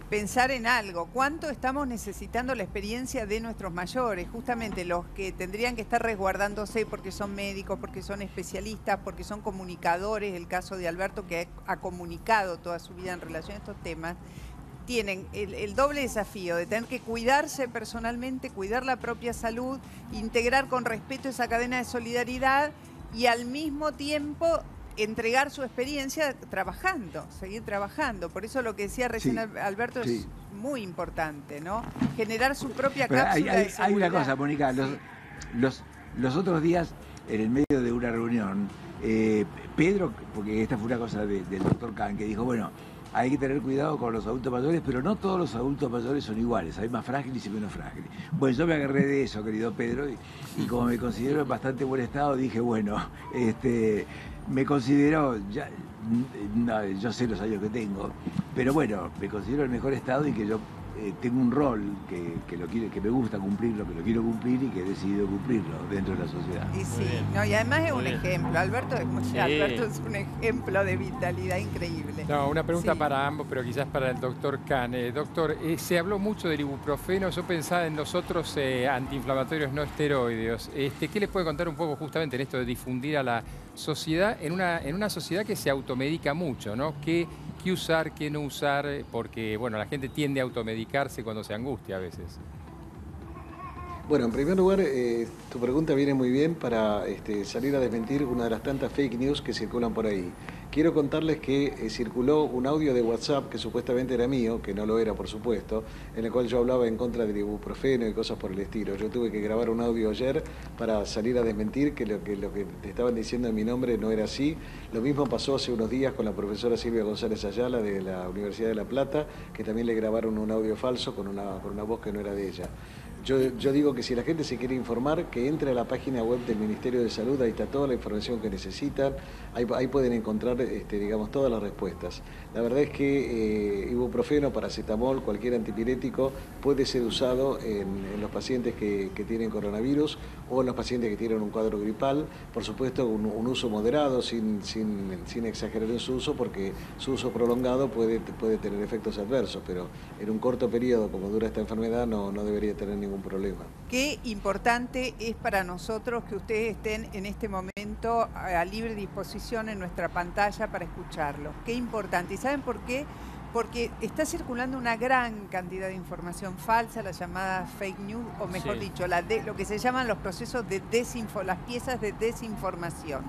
pensar en algo. ¿Cuánto estamos necesitando la experiencia de nuestros mayores? Justamente los que tendrían que estar resguardándose porque son médicos, porque son especialistas, porque son comunicadores, el caso de Alberto, que ha comunicado toda su vida en relación a estos temas, tienen el doble desafío de tener que cuidarse personalmente, cuidar la propia salud, integrar con respeto esa cadena de solidaridad y al mismo tiempo entregar su experiencia trabajando, seguir trabajando. Por eso lo que decía recién Alberto es muy importante, ¿no? Generar su propia cápsula de seguridad. Hay una cosa, Mónica, los otros días, en el medio de una reunión, Pedro, porque esta fue una cosa del doctor Kahn, que dijo, bueno, hay que tener cuidado con los adultos mayores, pero no todos los adultos mayores son iguales, hay más frágiles y menos frágiles. Bueno, yo me agarré de eso, querido Pedro, y como me considero en bastante buen estado, dije, bueno, me considero, ya, no, yo sé los años que tengo, pero bueno, me considero en mejor estado y que yo tengo un rol que me gusta cumplirlo, que lo quiero cumplir y que he decidido cumplirlo dentro de la sociedad. Y sí, no, y además es un ejemplo. Alberto es un ejemplo de vitalidad increíble. No, una pregunta Sí. para ambos, pero quizás para el doctor Kahn. Doctor, se habló mucho del ibuprofeno. Yo pensaba en los otros antiinflamatorios no esteroideos. ¿Qué les puede contar un poco justamente en esto de difundir a la sociedad, en una sociedad que se automedica mucho, ¿no? ¿Qué usar, qué no usar? Porque, bueno, la gente tiende a automedicarse cuando se angustia a veces. Bueno, en primer lugar, tu pregunta viene muy bien para salir a desmentir una de las tantas fake news que circulan por ahí. Quiero contarles que circuló un audio de WhatsApp que supuestamente era mío, que no lo era por supuesto, en el cual yo hablaba en contra del ibuprofeno y cosas por el estilo. Yo tuve que grabar un audio ayer para salir a desmentir que lo que te estaban diciendo en mi nombre no era así. Lo mismo pasó hace unos días con la profesora Silvia González Ayala de la Universidad de La Plata, que también le grabaron un audio falso con una voz que no era de ella. Yo digo que si la gente se quiere informar, que entre a la página web del Ministerio de Salud, ahí está toda la información que necesitan, ahí pueden encontrar digamos, todas las respuestas. La verdad es que ibuprofeno, paracetamol, cualquier antipirético puede ser usado en los pacientes que tienen coronavirus o en los pacientes que tienen un cuadro gripal. Por supuesto, un uso moderado, sin exagerar en su uso, porque su uso prolongado puede tener efectos adversos, pero en un corto periodo, como dura esta enfermedad, no debería tener ningún problema. Qué importante es para nosotros que ustedes estén en este momento a libre disposición en nuestra pantalla para escucharlos. Qué importante. ¿Y saben por qué? Porque está circulando una gran cantidad de información falsa, la llamada fake news, o mejor dicho, lo que se llaman los procesos de las piezas de desinformación.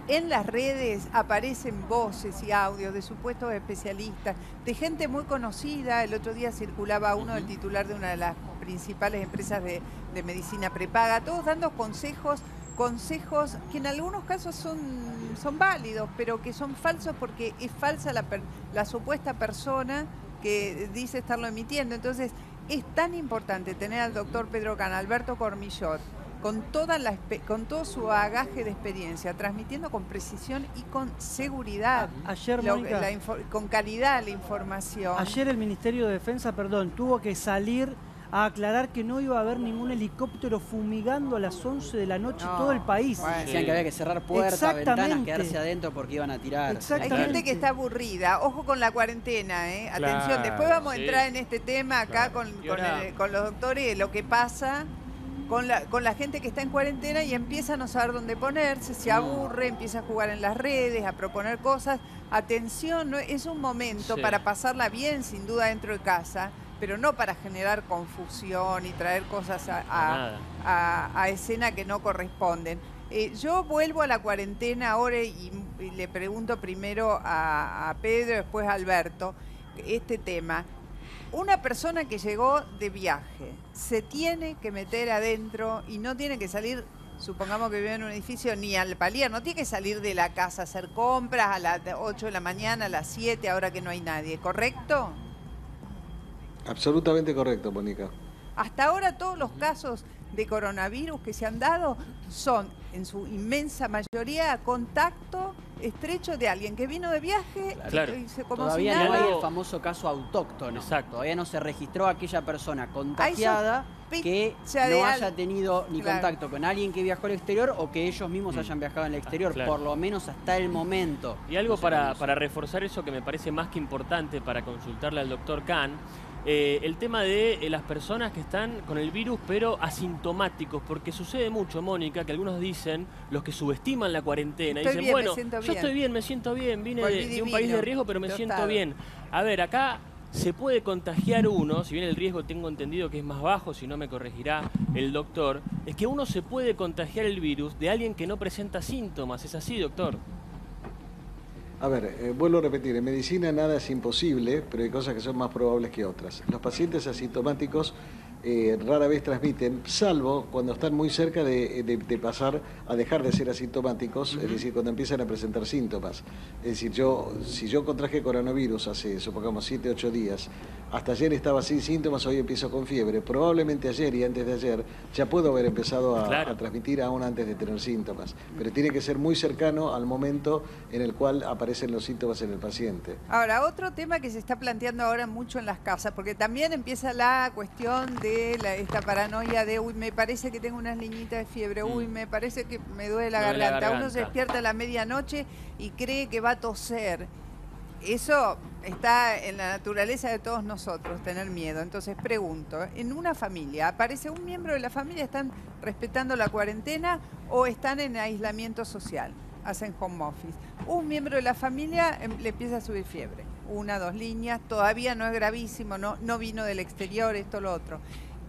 En las redes aparecen voces y audios de supuestos especialistas, de gente muy conocida. El otro día circulaba uno del titular de una de las principales empresas de medicina prepaga, todos dando consejos que en algunos casos son válidos, pero que son falsos porque es falsa la supuesta persona que dice estarlo emitiendo. Entonces, es tan importante tener al doctor Pedro Kahn, Alberto Cormillot, con todo su bagaje de experiencia, transmitiendo con precisión y con seguridad, Ayer, Mónica, con calidad la información. Ayer el Ministerio de Defensa, tuvo que salir a aclarar que no iba a haber ningún helicóptero fumigando a las 11 de la noche todo el país. Bueno. Decían que había que cerrar puertas, ventanas, quedarse adentro porque iban a tirar. Hay gente que está aburrida. Ojo con la cuarentena, ¿eh? Claro, atención, después vamos a entrar en este tema acá con los doctores, lo que pasa con la gente que está en cuarentena y empieza a no saber dónde ponerse, se aburre, empieza a jugar en las redes, a proponer cosas. Atención, ¿no? Es un momento para pasarla bien, sin duda, dentro de casa, pero no para generar confusión y traer cosas a escena que no corresponden. Yo vuelvo a la cuarentena ahora y le pregunto primero a Pedro, después a Alberto, este tema. Una persona que llegó de viaje se tiene que meter adentro y no tiene que salir, supongamos que vive en un edificio, ni al palier, no tiene que salir de la casa a hacer compras a las 8 de la mañana, a las 7, ahora que no hay nadie, ¿correcto? Absolutamente correcto, Mónica. Hasta ahora todos los casos de coronavirus que se han dado son, en su inmensa mayoría, contacto estrecho de alguien que vino de viaje. Claro. Todavía no hay el famoso caso autóctono. Exacto. Todavía no se registró aquella persona contagiada que no haya tenido ni contacto con alguien que viajó al exterior o que ellos mismos hayan viajado al exterior, por lo menos hasta el momento. Y algo para reforzar eso que me parece más que importante para consultarle al doctor Kahn, el tema de las personas que están con el virus pero asintomáticos, porque sucede mucho, Mónica, que algunos dicen, los que subestiman la cuarentena, dicen, bien, bueno, yo estoy bien, me siento bien, vine de un país de riesgo pero me siento Total. bien. A ver, acá se puede contagiar uno, si bien el riesgo tengo entendido que es más bajo, si no me corregirá el doctor, es que uno se puede contagiar el virus de alguien que no presenta síntomas. ¿Es así, doctor? A ver, vuelvo a repetir, en medicina nada es imposible, pero hay cosas que son más probables que otras. Los pacientes asintomáticos rara vez transmiten, salvo cuando están muy cerca de pasar a dejar de ser asintomáticos, es decir, cuando empiezan a presentar síntomas. Es decir, si yo contraje coronavirus hace, supongamos, 7, 8 días, hasta ayer estaba sin síntomas, hoy empiezo con fiebre, probablemente ayer y antes de ayer ya puedo haber empezado a transmitir aún antes de tener síntomas, pero tiene que ser muy cercano al momento en el cual aparecen los síntomas en el paciente. Ahora, otro tema que se está planteando ahora mucho en las casas, porque también empieza la cuestión de esta paranoia de, uy, me parece que tengo unas niñitas de fiebre, uy, me parece que me duele la garganta. Uno se despierta a la medianoche y cree que va a toser. Eso está en la naturaleza de todos nosotros, tener miedo. Entonces pregunto, en una familia, ¿aparece un miembro de la familia? ¿Están respetando la cuarentena o están en aislamiento social? Hacen home office. Un miembro de la familia le empieza a subir fiebre. 1, 2 líneas, todavía no es gravísimo, no vino del exterior, esto, lo otro.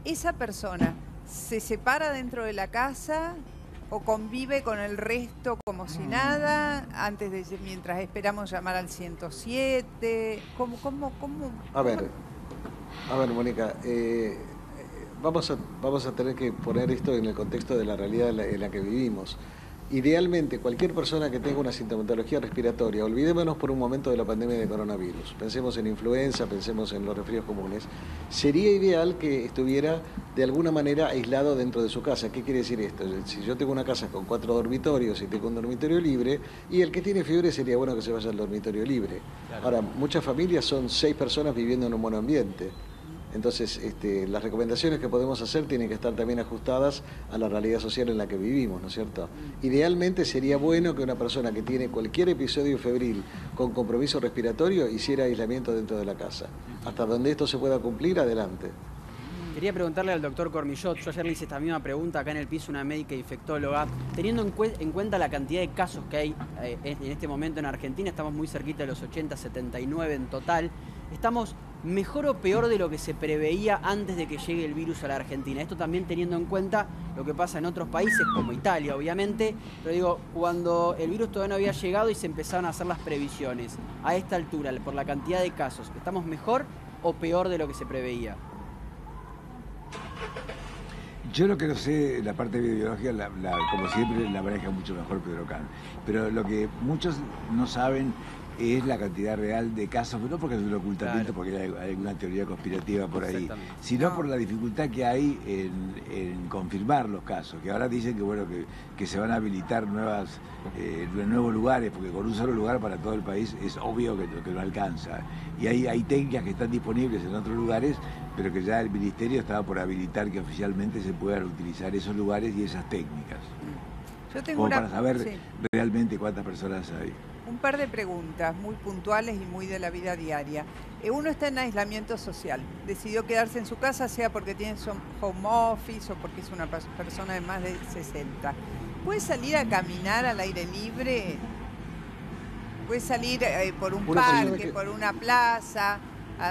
¿Esa persona se separa dentro de la casa o convive con el resto como si nada, mientras esperamos llamar al 107? ¿Cómo? A ver, Mónica, vamos a tener que poner esto en el contexto de la realidad en la que vivimos. Idealmente, cualquier persona que tenga una sintomatología respiratoria, olvidémonos por un momento de la pandemia de coronavirus, pensemos en influenza, pensemos en los resfríos comunes, sería ideal que estuviera de alguna manera aislado dentro de su casa. ¿Qué quiere decir esto? Si yo tengo una casa con 4 dormitorios y tengo un dormitorio libre, y el que tiene fiebre sería bueno que se vaya al dormitorio libre. Claro. Ahora, muchas familias son 6 personas viviendo en un monoambiente. Entonces, las recomendaciones que podemos hacer tienen que estar también ajustadas a la realidad social en la que vivimos, ¿no es cierto? Idealmente sería bueno que una persona que tiene cualquier episodio febril con compromiso respiratorio hiciera aislamiento dentro de la casa. Hasta donde esto se pueda cumplir, adelante. Quería preguntarle al doctor Cormillot, yo ayer le hice esta misma pregunta acá en el piso, una médica infectóloga, teniendo en cuenta la cantidad de casos que hay en este momento en Argentina, estamos muy cerquita de los 80, 79 en total, ¿estamos mejor o peor de lo que se preveía antes de que llegue el virus a la Argentina? Esto también teniendo en cuenta lo que pasa en otros países, como Italia, obviamente, pero digo, cuando el virus todavía no había llegado y se empezaron a hacer las previsiones, a esta altura, por la cantidad de casos, ¿estamos mejor o peor de lo que se preveía? Yo lo que no sé, la parte biológica, como siempre, la maneja mucho mejor Pedro Can. Pero lo que muchos no saben es la cantidad real de casos, no porque es un ocultamiento, porque hay alguna teoría conspirativa por ahí, sino por la dificultad que hay en confirmar los casos, que ahora dicen que bueno que se van a habilitar nuevos lugares, porque con un solo lugar para todo el país es obvio que no alcanza. Y hay técnicas que están disponibles en otros lugares, pero que ya el Ministerio estaba por habilitar que oficialmente se puedan utilizar esos lugares y esas técnicas. Yo tengo como para saber realmente cuántas personas hay. Un par de preguntas muy puntuales y muy de la vida diaria. Uno está en aislamiento social, decidió quedarse en su casa, sea porque tiene home office o porque es una persona de más de 60. ¿Puede salir a caminar al aire libre? ¿Puede salir por un parque, por una plaza, a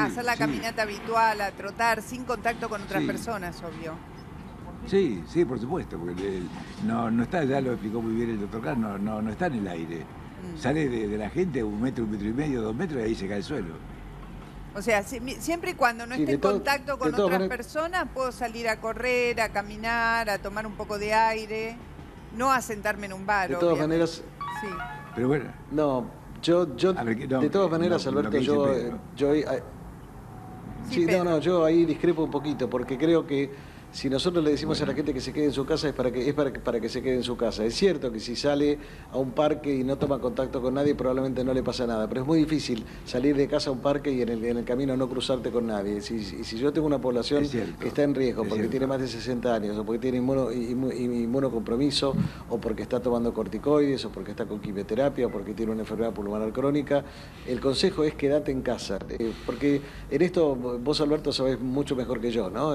hacer la caminata habitual, a trotar sin contacto con otras personas, obvio? Sí, por supuesto, porque no está, ya lo explicó muy bien el doctor Kahn, no está en el aire. Sale de la gente 1 metro, 1,5 metros, 2 metros y ahí se cae el suelo. O sea, siempre y cuando no esté en contacto con otras personas, puedo salir a correr, a caminar, a tomar un poco de aire, no a sentarme en un bar. De todas maneras... Sí. Pero bueno... No, de todas maneras, Alberto, yo ahí discrepo un poquito, porque creo que si nosotros le decimos a la gente que se quede en su casa es para que se quede en su casa. Es cierto que si sale a un parque y no toma contacto con nadie probablemente no le pasa nada, pero es muy difícil salir de casa a un parque y en el camino no cruzarte con nadie. Si yo tengo una población que está en riesgo porque tiene más de 60 años o porque tiene inmunocompromiso o porque está tomando corticoides o porque está con quimioterapia o porque tiene una enfermedad pulmonar crónica, el consejo es quédate en casa. Porque en esto vos, Alberto, sabés mucho mejor que yo, ¿no?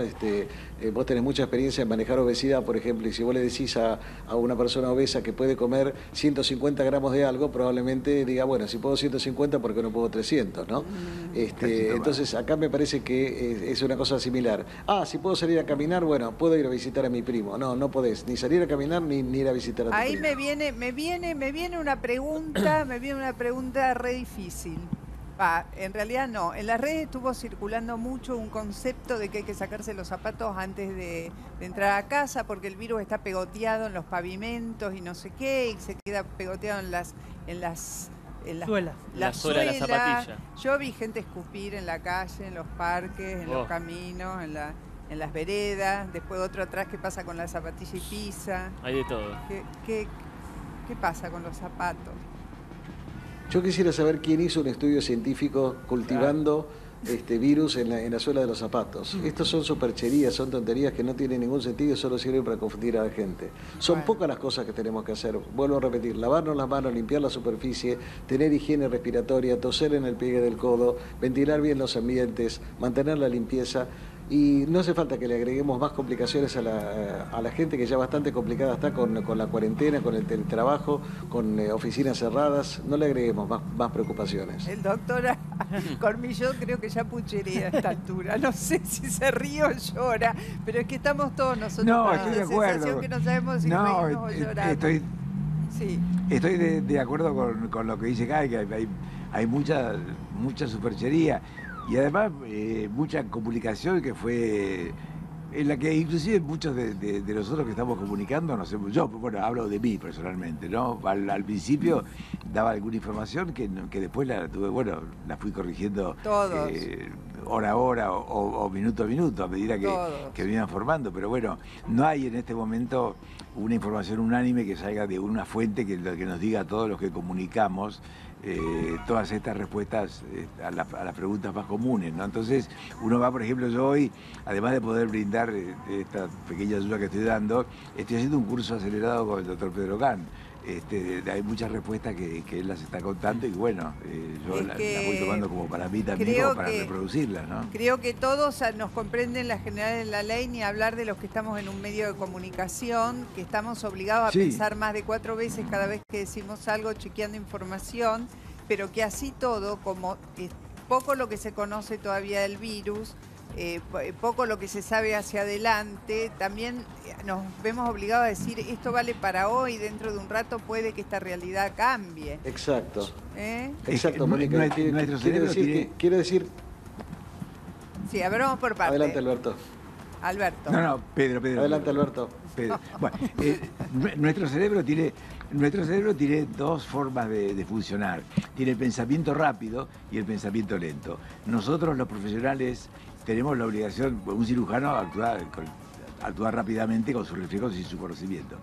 Vos tenés mucha experiencia en manejar obesidad, por ejemplo, y si vos le decís a una persona obesa que puede comer 150 gramos de algo, probablemente diga, bueno, si puedo 150, ¿por qué no puedo 300, no? Entonces, acá me parece que es una cosa similar. Si puedo salir a caminar, bueno, puedo ir a visitar a mi primo. No podés ni salir a caminar ni ir a visitar a tu primo. Me viene una pregunta re difícil. En realidad no. En las redes estuvo circulando mucho un concepto de que hay que sacarse los zapatos antes de entrar a casa porque el virus está pegoteado en los pavimentos y no sé qué, y se queda pegoteado en las Suela. La suela de la zapatilla. Yo vi gente escupir en la calle, en los parques, en los caminos, en las veredas. Después otro atrás que pasa con la zapatilla y pisa. Hay de todo. ¿Qué pasa con los zapatos? Yo quisiera saber quién hizo un estudio científico cultivando este virus en la suela de los zapatos. Estos son supercherías, son tonterías que no tienen ningún sentido y solo sirven para confundir a la gente. Son pocas las cosas que tenemos que hacer. Vuelvo a repetir, lavarnos las manos, limpiar la superficie, tener higiene respiratoria, toser en el pliegue del codo, ventilar bien los ambientes, mantener la limpieza. Y no hace falta que le agreguemos más complicaciones a la gente que ya bastante complicada está con la cuarentena, con el teletrabajo, con oficinas cerradas. No le agreguemos más preocupaciones. El doctor Cormillot creo que ya puchería a esta altura. No sé si se ríe o llora, pero es que estamos todos nosotros No, con estoy la de acuerdo. sensación que no sabemos si reírnos o llorar. Estoy de acuerdo con lo que dice Kai, que hay mucha superchería. Y además mucha comunicación que fue en la que inclusive muchos de nosotros que estamos comunicando, no sé, yo, bueno, hablo de mí personalmente, ¿no? Al principio daba alguna información que después la fui corrigiendo hora a hora o minuto a minuto a medida que me iban formando, pero bueno, no hay en este momento una información unánime que salga de una fuente que nos diga a todos los que comunicamos todas estas respuestas a las preguntas más comunes, ¿no? Entonces uno va, por ejemplo, yo hoy, además de poder brindar esta pequeña ayuda que estoy dando, estoy haciendo un curso acelerado con el doctor Pedro Can. Hay muchas respuestas que él las está contando y bueno, yo las voy tomando como para mí también, como para reproducirlas, ¿no? Creo que todos nos comprenden las generales de la ley, ni hablar de los que estamos en un medio de comunicación, que estamos obligados a pensar más de 4 veces cada vez que decimos algo, chequeando información, pero que así todo, como es poco lo que se conoce todavía del virus, poco lo que se sabe hacia adelante, también nos vemos obligados a decir esto vale para hoy, dentro de un rato puede que esta realidad cambie. Exacto. Exacto, Mónica. Quiere decir... Sí, a ver, vamos por partes. Adelante, Alberto. Alberto. No, Pedro. Adelante, Alberto. Pedro. Bueno, nuestro cerebro tiene dos formas de funcionar. Tiene el pensamiento rápido y el pensamiento lento. Nosotros, los profesionales, tenemos la obligación, un cirujano, actuar rápidamente con sus reflejos y su conocimiento.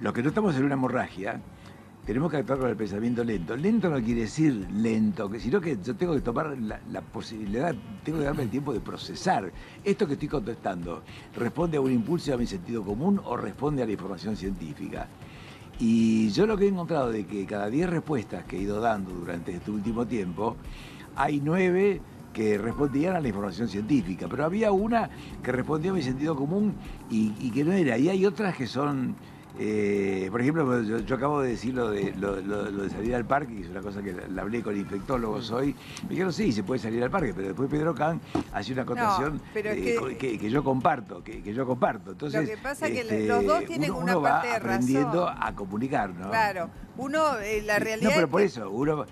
Los que no estamos en una hemorragia, tenemos que actuar con el pensamiento lento. Lento no quiere decir lento, sino que yo tengo que tomar la posibilidad, tengo que darme el tiempo de procesar. Esto que estoy contestando, ¿responde a un impulso a mi sentido común o responde a la información científica? Y yo lo que he encontrado de que cada 10 respuestas que he ido dando durante este último tiempo, hay 9 que respondían a la información científica, pero había una que respondía a mi sentido común y que no era. Y hay otras que son, por ejemplo, yo acabo de decir lo de salir al parque, que es una cosa que la hablé con infectólogos hoy. Me dijeron, sí, se puede salir al parque, pero después Pedro Can hace una acotación que yo comparto. Entonces, lo que pasa es que los dos tienen una parte de razón. Aprendiendo a comunicar, ¿no? Claro, la realidad no, pero es por que eso, uno...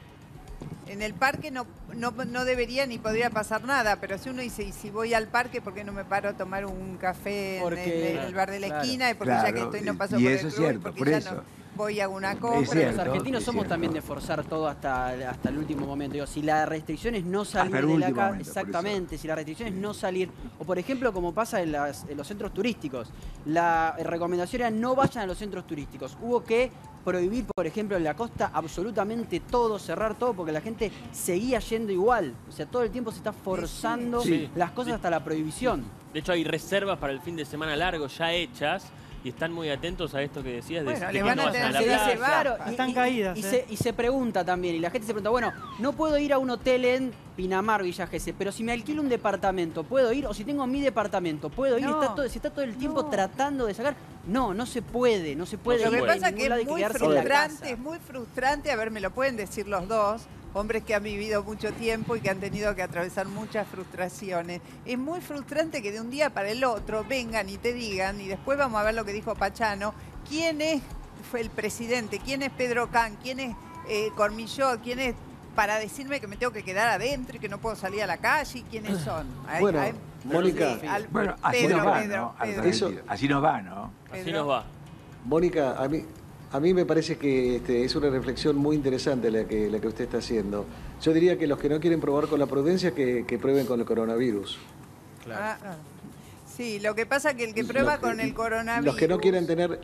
En el parque no debería ni podría pasar nada, pero si uno dice, y si voy al parque, ¿por qué no me paro a tomar un café en el bar de la esquina? Y porque ya que estoy no paso por el club, cierto, porque por ya eso. no voy a una compra. Los argentinos somos también de forzar todo hasta el último momento. Digo, si la restricción es no salir de la casa, exactamente, si la restricción es no salir, o por ejemplo, como pasa en los centros turísticos, la recomendación era no vayan a los centros turísticos. Hubo que prohibir, por ejemplo, en la costa absolutamente todo, cerrar todo, porque la gente seguía yendo igual. O sea, todo el tiempo se está forzando las cosas hasta la prohibición. De hecho, hay reservas para el fin de semana largo ya hechas y están muy atentos a esto que decías de le van a tener que claro, están caídas. Y se pregunta también, y la gente se pregunta, bueno, no puedo ir a un hotel en Pinamar, Villa Gesell, pero si me alquilo un departamento, ¿puedo ir? O si tengo mi departamento, ¿puedo ir? Se está todo el tiempo tratando de sacar. No se puede. Lo que pasa es que es muy frustrante, a ver, me lo pueden decir los dos, hombres que han vivido mucho tiempo y que han tenido que atravesar muchas frustraciones. Es muy frustrante que de un día para el otro vengan y te digan, y después vamos a ver lo que dijo Pachano, fue el presidente, quién es Pedro Can, quién es Cormillot, quién es para decirme que me tengo que quedar adentro y que no puedo salir a la calle? ¿Quiénes son? Bueno, Mónica. Bueno, así nos va, ¿no? Así nos va, ¿no? Así nos va. Mónica, a mí me parece que es una reflexión muy interesante la que usted está haciendo. Yo diría que los que no quieren probar con la prudencia, que prueben con el coronavirus. Claro. Sí, lo que pasa es que el que prueba con el coronavirus... Los que no quieren tener...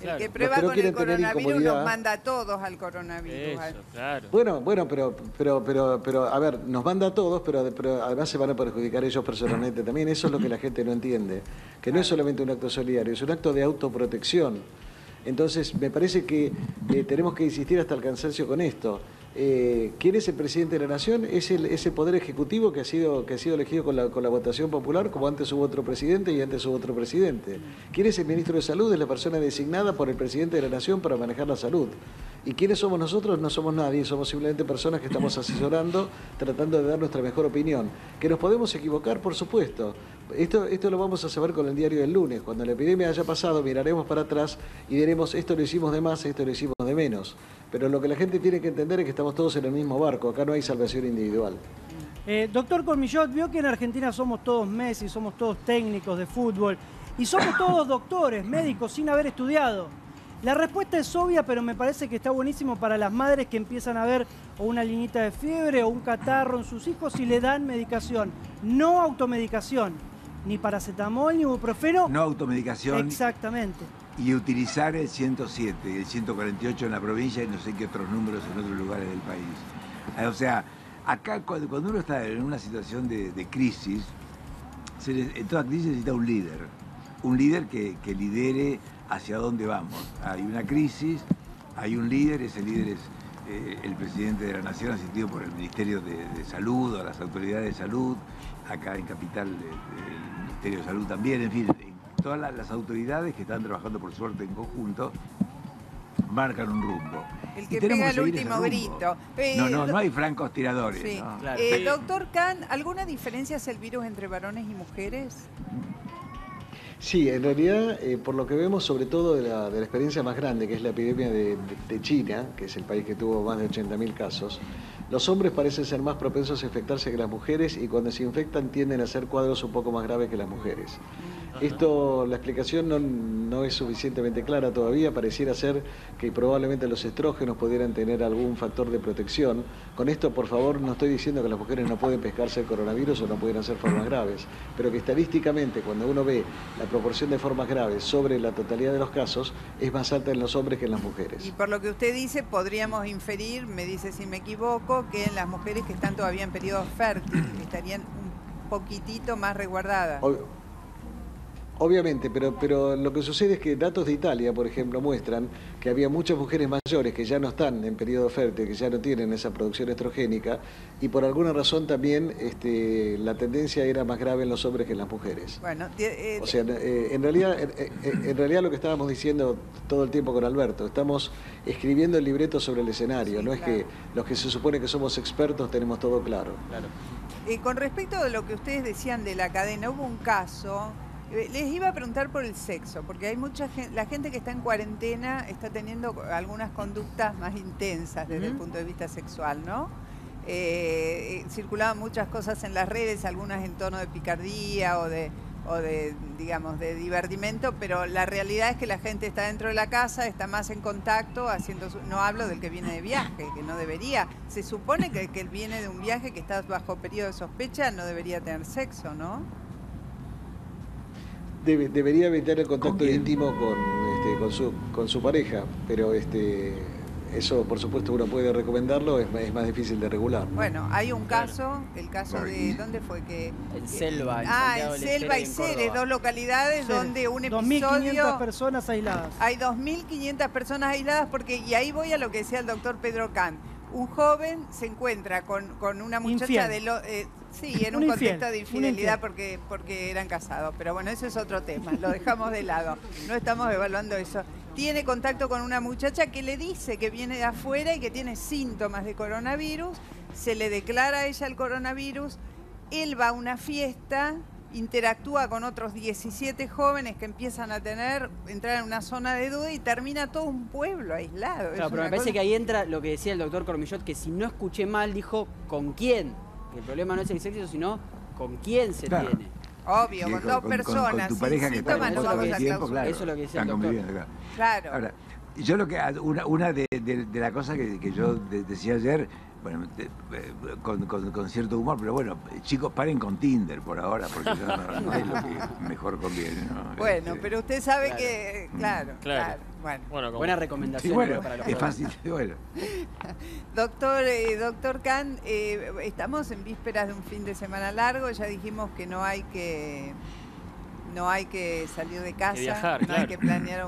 El que prueba con el coronavirus nos manda a todos al coronavirus. Eso, claro. Bueno, pero a ver, nos manda a todos, pero además se van a perjudicar ellos personalmente también. Eso es lo que la gente no entiende. Que no es solamente un acto solidario, es un acto de autoprotección. Entonces, me parece que tenemos que insistir hasta el cansancio con esto. ¿Quién es el presidente de la Nación? Es ese poder ejecutivo que ha sido elegido con la votación popular, como antes hubo otro presidente y antes hubo otro presidente. ¿Quién es el ministro de Salud? Es la persona designada por el presidente de la Nación para manejar la salud. ¿Y quiénes somos nosotros? No somos nadie, somos simplemente personas que estamos asesorando, tratando de dar nuestra mejor opinión. ¿Que nos podemos equivocar? Por supuesto. Esto lo vamos a saber con el diario del lunes. Cuando la epidemia haya pasado, miraremos para atrás y diremos, esto lo hicimos de más, esto lo hicimos de menos. Pero lo que la gente tiene que entender es que estamos todos en el mismo barco, acá no hay salvación individual. Doctor Cormillot, vio que en Argentina somos todos Messi, somos todos técnicos de fútbol y somos todos doctores, médicos, sin haber estudiado. La respuesta es obvia, pero me parece que está buenísimo para las madres que empiezan a ver o una linita de fiebre o un catarro en sus hijos y le dan medicación. No automedicación, ni paracetamol, ni ibuprofeno. No automedicación. Exactamente. Y utilizar el 107, el 148 en la provincia y no sé qué otros números en otros lugares del país. O sea, acá cuando uno está en una situación de crisis, en toda crisis necesita un líder que lidere hacia dónde vamos. Hay una crisis, hay un líder, ese líder es el presidente de la Nación, asistido por el Ministerio de Salud o las autoridades de salud, acá en Capital el Ministerio de Salud también, en fin, todas las autoridades que están trabajando por suerte en conjunto marcan un rumbo. El que pega el último grito. No hay francos tiradores. Sí. ¿No? Claro. Doctor Kahn, ¿alguna diferencia es el virus entre varones y mujeres? Sí, en realidad, por lo que vemos, sobre todo de la experiencia más grande, que es la epidemia de China, que es el país que tuvo más de 80.000 casos, los hombres parecen ser más propensos a infectarse que las mujeres y cuando se infectan tienden a hacer cuadros un poco más graves que las mujeres. La explicación no es suficientemente clara todavía, pareciera ser que probablemente los estrógenos pudieran tener algún factor de protección. Con esto, por favor, no estoy diciendo que las mujeres no pueden pescarse el coronavirus o no pueden hacer formas graves, pero que estadísticamente cuando uno ve la proporción de formas graves sobre la totalidad de los casos, es más alta en los hombres que en las mujeres. Y por lo que usted dice, podríamos inferir, me dice si me equivoco, que en las mujeres que están todavía en periodo fértil estarían un poquitito más resguardadas. Obviamente, pero lo que sucede es que datos de Italia, por ejemplo, muestran que había muchas mujeres mayores que ya no están en periodo fértil, que ya no tienen esa producción estrogénica, y por alguna razón también la tendencia era más grave en los hombres que en las mujeres. Bueno, o sea, en realidad lo que estábamos diciendo todo el tiempo con Alberto, estamos escribiendo el libreto sobre el escenario, sí, no claro. Es que los que se supone que somos expertos tenemos todo claro. Con respecto a lo que ustedes decían de la cadena, hubo un caso... Les iba a preguntar por el sexo, porque hay mucha gente, la gente que está en cuarentena está teniendo algunas conductas más intensas desde el punto de vista sexual, ¿no? Circulaban muchas cosas en las redes, algunas en tono de picardía o de digamos, de divertimento, pero la realidad es que la gente está dentro de la casa, está más en contacto, no hablo del que viene de viaje, que no debería. Se supone que él viene de un viaje que está bajo periodo de sospecha, no debería tener sexo, ¿no? Debería evitar el contacto íntimo con su pareja, pero eso por supuesto uno puede recomendarlo, es más difícil de regular, ¿no? Bueno, hay un caso, el caso de, ¿dónde fue? En Selva. En Selva y Ceres, dos localidades donde un episodio... 2.500 personas aisladas. Hay 2.500 personas aisladas y ahí voy a lo que decía el doctor Pedro Kahn. Un joven se encuentra con una muchacha sí, en un contexto de infidelidad porque eran casados. Pero bueno, eso es otro tema, lo dejamos de lado. No estamos evaluando eso. Tiene contacto con una muchacha que le dice que viene de afuera y que tiene síntomas de coronavirus. Se le declara a ella el coronavirus. Él va a una fiesta interactúa con otros 17 jóvenes que empiezan a entrar en una zona de duda y termina todo un pueblo aislado. Claro, pero me parece que ahí entra lo que decía el doctor Cormillot, que si no escuché mal, dijo ¿con quién? Que el problema no es el sexo, sino ¿con quién se tiene? Obvio, Sí, con dos personas. Con tu pareja sin que está síntomas no vamos a tiempo, clausurar. claro, Eso es lo que decía el están doctor. conviviendo, claro. Claro. Ahora, yo lo que una de las cosas que yo decía ayer, bueno, con cierto humor, pero bueno, chicos, paren con Tinder por ahora, porque no es lo que mejor conviene, ¿no? Bueno, pero usted sabe Claro. que, claro. Bueno. Buena recomendación. Sí, bueno, para los es jóvenes. fácil, bueno. Doctor Khan, estamos en vísperas de un fin de semana largo, ya dijimos que no hay que salir de casa, viajar, no claro. hay que planear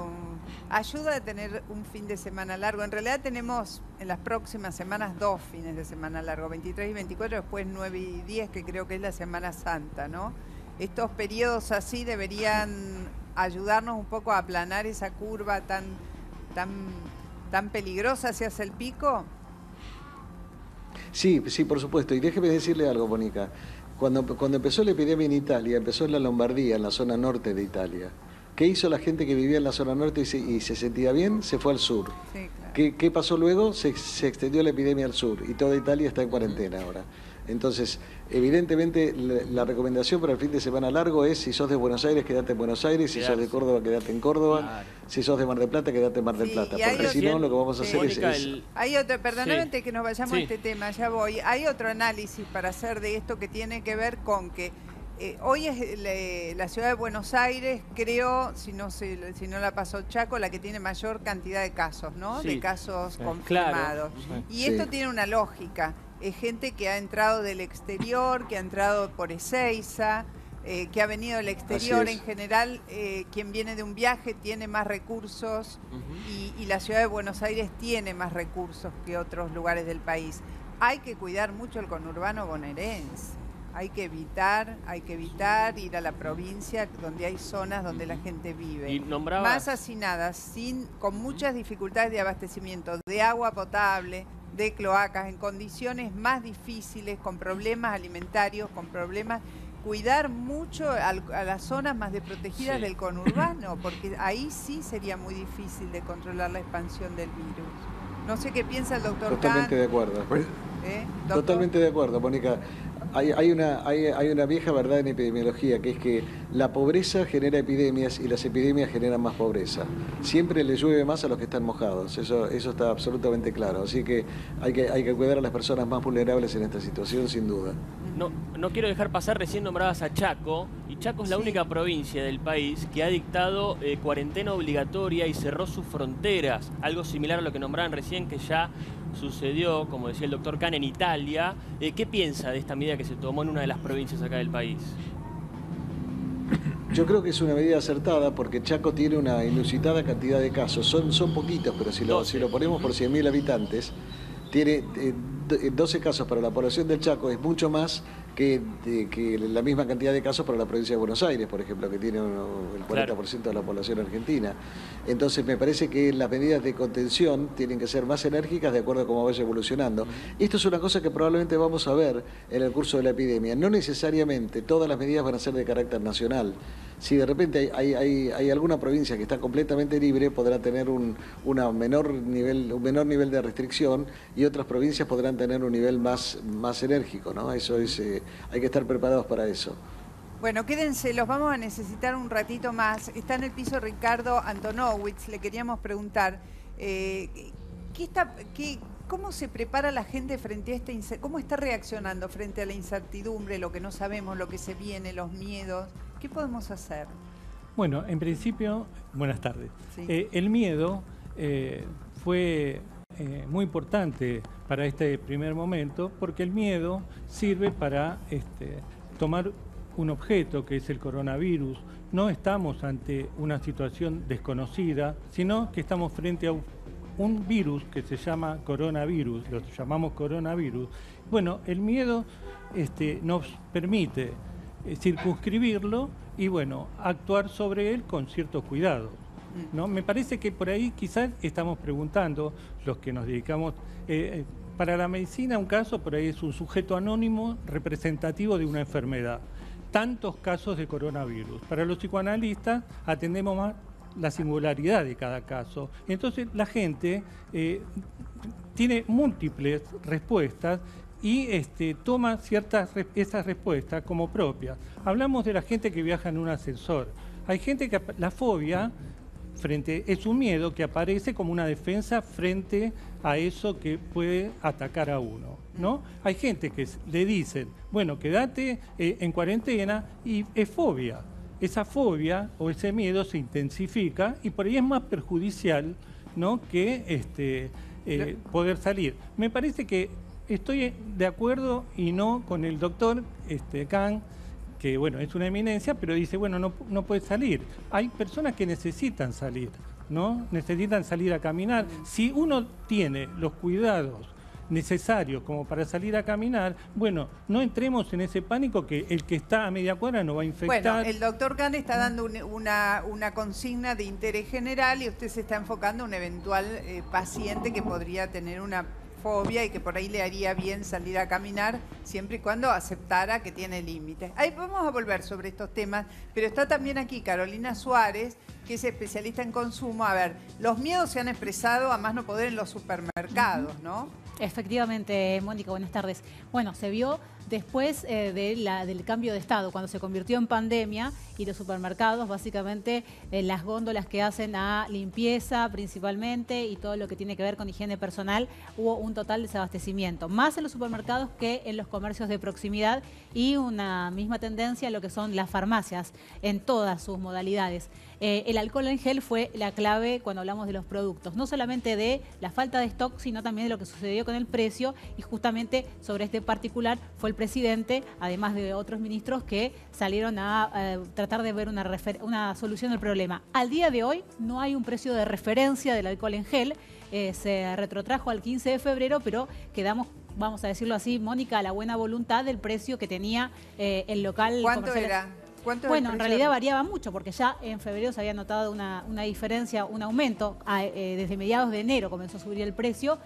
ayuda a tener un fin de semana largo. En realidad tenemos en las próximas semanas 2 fines de semana largo, 23 y 24, después 9 y 10, que creo que es la Semana Santa, ¿no? Estos periodos así deberían ayudarnos un poco a aplanar esa curva tan peligrosa hacia el pico. Sí, por supuesto. Y déjeme decirle algo, Mónica. Cuando empezó la epidemia en Italia, empezó en la Lombardía, en la zona norte de Italia. ¿Qué hizo la gente que vivía en la zona norte y se sentía bien? Se fue al sur. Sí, claro. ¿Qué pasó luego? Se extendió la epidemia al sur y toda Italia está en cuarentena ahora. Entonces, evidentemente, la recomendación para el fin de semana largo es, si sos de Buenos Aires, quédate en Buenos Aires, si sos de Córdoba, quédate en Córdoba, Claro. si sos de Mar del Plata, quédate en Mar del Sí, Plata, y hay porque si no, lo que vamos a hacer Mónica, es... Hay otro, perdóname Sí. antes que nos vayamos a Sí. este tema, ya voy. Hay otro análisis para hacer de esto que tiene que ver con que hoy es la ciudad de Buenos Aires, creo, si no la pasó Chaco, la que tiene mayor cantidad de casos, ¿no? Sí. De casos Sí. confirmados. Claro. Y Sí. esto tiene una lógica. Es gente que ha entrado del exterior, que ha entrado por Ezeiza, que ha venido del exterior. Así es. En general, quien viene de un viaje tiene más recursos y la ciudad de Buenos Aires tiene más recursos que otros lugares del país. Hay que cuidar mucho el conurbano bonaerense. Hay que evitar ir a la provincia donde hay zonas donde la gente vive. Y nombraba... Más hacinadas, con muchas dificultades de abastecimiento de agua potable, de cloacas, en condiciones más difíciles, con problemas alimentarios, con problemas. Cuidar mucho a las zonas más desprotegidas Sí. del conurbano, porque ahí sí sería muy difícil de controlar la expansión del virus. No sé qué piensa el doctor Totalmente de acuerdo. Doctor? Totalmente de acuerdo, Mónica. Hay una vieja verdad en epidemiología, que es que la pobreza genera epidemias y las epidemias generan más pobreza. Siempre le llueve más a los que están mojados, eso está absolutamente claro. Así que hay que cuidar a las personas más vulnerables en esta situación, sin duda. No quiero dejar pasar, recién nombrabas a Chaco, y Chaco es la Sí. única provincia del país que ha dictado cuarentena obligatoria y cerró sus fronteras, algo similar a lo que nombraban recién, que ya sucedió, como decía el doctor Khan, en Italia. ¿Qué piensa de esta medida que se tomó en una de las provincias acá del país? Yo creo que es una medida acertada porque Chaco tiene una inusitada cantidad de casos. Son poquitos, pero si lo ponemos por 100.000 habitantes, tiene 12 casos para la población del Chaco, es mucho más que la misma cantidad de casos para la provincia de Buenos Aires, por ejemplo, que tiene el 40% de la población argentina. Entonces me parece que las medidas de contención tienen que ser más enérgicas de acuerdo a cómo vaya evolucionando. Esto es una cosa que probablemente vamos a ver en el curso de la epidemia. No necesariamente todas las medidas van a ser de carácter nacional. Si de repente hay alguna provincia que está completamente libre, podrá tener un menor nivel de restricción, y otras provincias podrán tener un nivel más enérgico, ¿no? Eso es, hay que estar preparados para eso. Bueno, quédense, los vamos a necesitar un ratito más. Está en el piso Ricardo Antonowitz, le queríamos preguntar, ¿cómo se prepara la gente frente a esta incertidumbre? ¿Cómo está reaccionando frente a la incertidumbre, lo que no sabemos, lo que se viene, los miedos? ¿Qué podemos hacer? Bueno, en principio, buenas tardes. Sí. El miedo fue muy importante para este primer momento, porque el miedo sirve para tomar un objeto que es el coronavirus. No estamos ante una situación desconocida, sino que estamos frente a un virus que se llama coronavirus, lo llamamos coronavirus. Bueno, el miedo nos permite circunscribirlo y bueno, actuar sobre él con ciertos cuidados, ¿no? Me parece que por ahí quizás estamos preguntando, los que nos dedicamos, para la medicina un caso por ahí es un sujeto anónimo representativo de una enfermedad. tantos casos de coronavirus. Para los psicoanalistas atendemos más la singularidad de cada caso. Entonces la gente tiene múltiples respuestas y toma esas respuestas como propias. Hablamos de la gente que viaja en un ascensor. Hay gente que la fobia es un miedo que aparece como una defensa frente a eso que puede atacar a uno, ¿no? Hay gente que le dicen, bueno, quédate en cuarentena, y es fobia. Esa fobia o ese miedo se intensifica y por ahí es más perjudicial, ¿no?, que poder salir. Me parece que estoy de acuerdo y no con el doctor Kahn, que bueno, es una eminencia, pero dice, bueno, no puede salir. Hay personas que necesitan salir, ¿no? Necesitan salir a caminar. Si uno tiene los cuidados necesarios como para salir a caminar, bueno, no entremos en ese pánico que el que está a media cuadra no va a infectar. Bueno, el doctor Kahn está dando una consigna de interés general y usted se está enfocando en un eventual paciente que podría tener una fobia y que por ahí le haría bien salir a caminar siempre y cuando aceptara que tiene límites. Ahí vamos a volver sobre estos temas, pero está también aquí Carolina Suárez, que es especialista en consumo. A ver, los miedos se han expresado a más no poder en los supermercados, ¿no? Efectivamente, Mónica, buenas tardes. Bueno, se vio después del cambio de estado, cuando se convirtió en pandemia y los supermercados, básicamente las góndolas que hacen a limpieza principalmente y todo lo que tiene que ver con higiene personal, hubo un total desabastecimiento, más en los supermercados que en los comercios de proximidad, y una misma tendencia a lo que son las farmacias en todas sus modalidades. El alcohol en gel fue la clave cuando hablamos de los productos, no solamente de la falta de stock, sino también de lo que sucedió con el precio, y justamente sobre este particular fue el presidente, además de otros ministros que salieron a tratar de ver una solución al problema. Al día de hoy no hay un precio de referencia del alcohol en gel, se retrotrajo al 15 de febrero, pero quedamos, vamos a decirlo así, Mónica, a la buena voluntad del precio que tenía el local. ¿Cuánto era? Bueno, en realidad variaba mucho porque ya en febrero se había notado una diferencia, un aumento. Desde mediados de enero comenzó a subir el precio.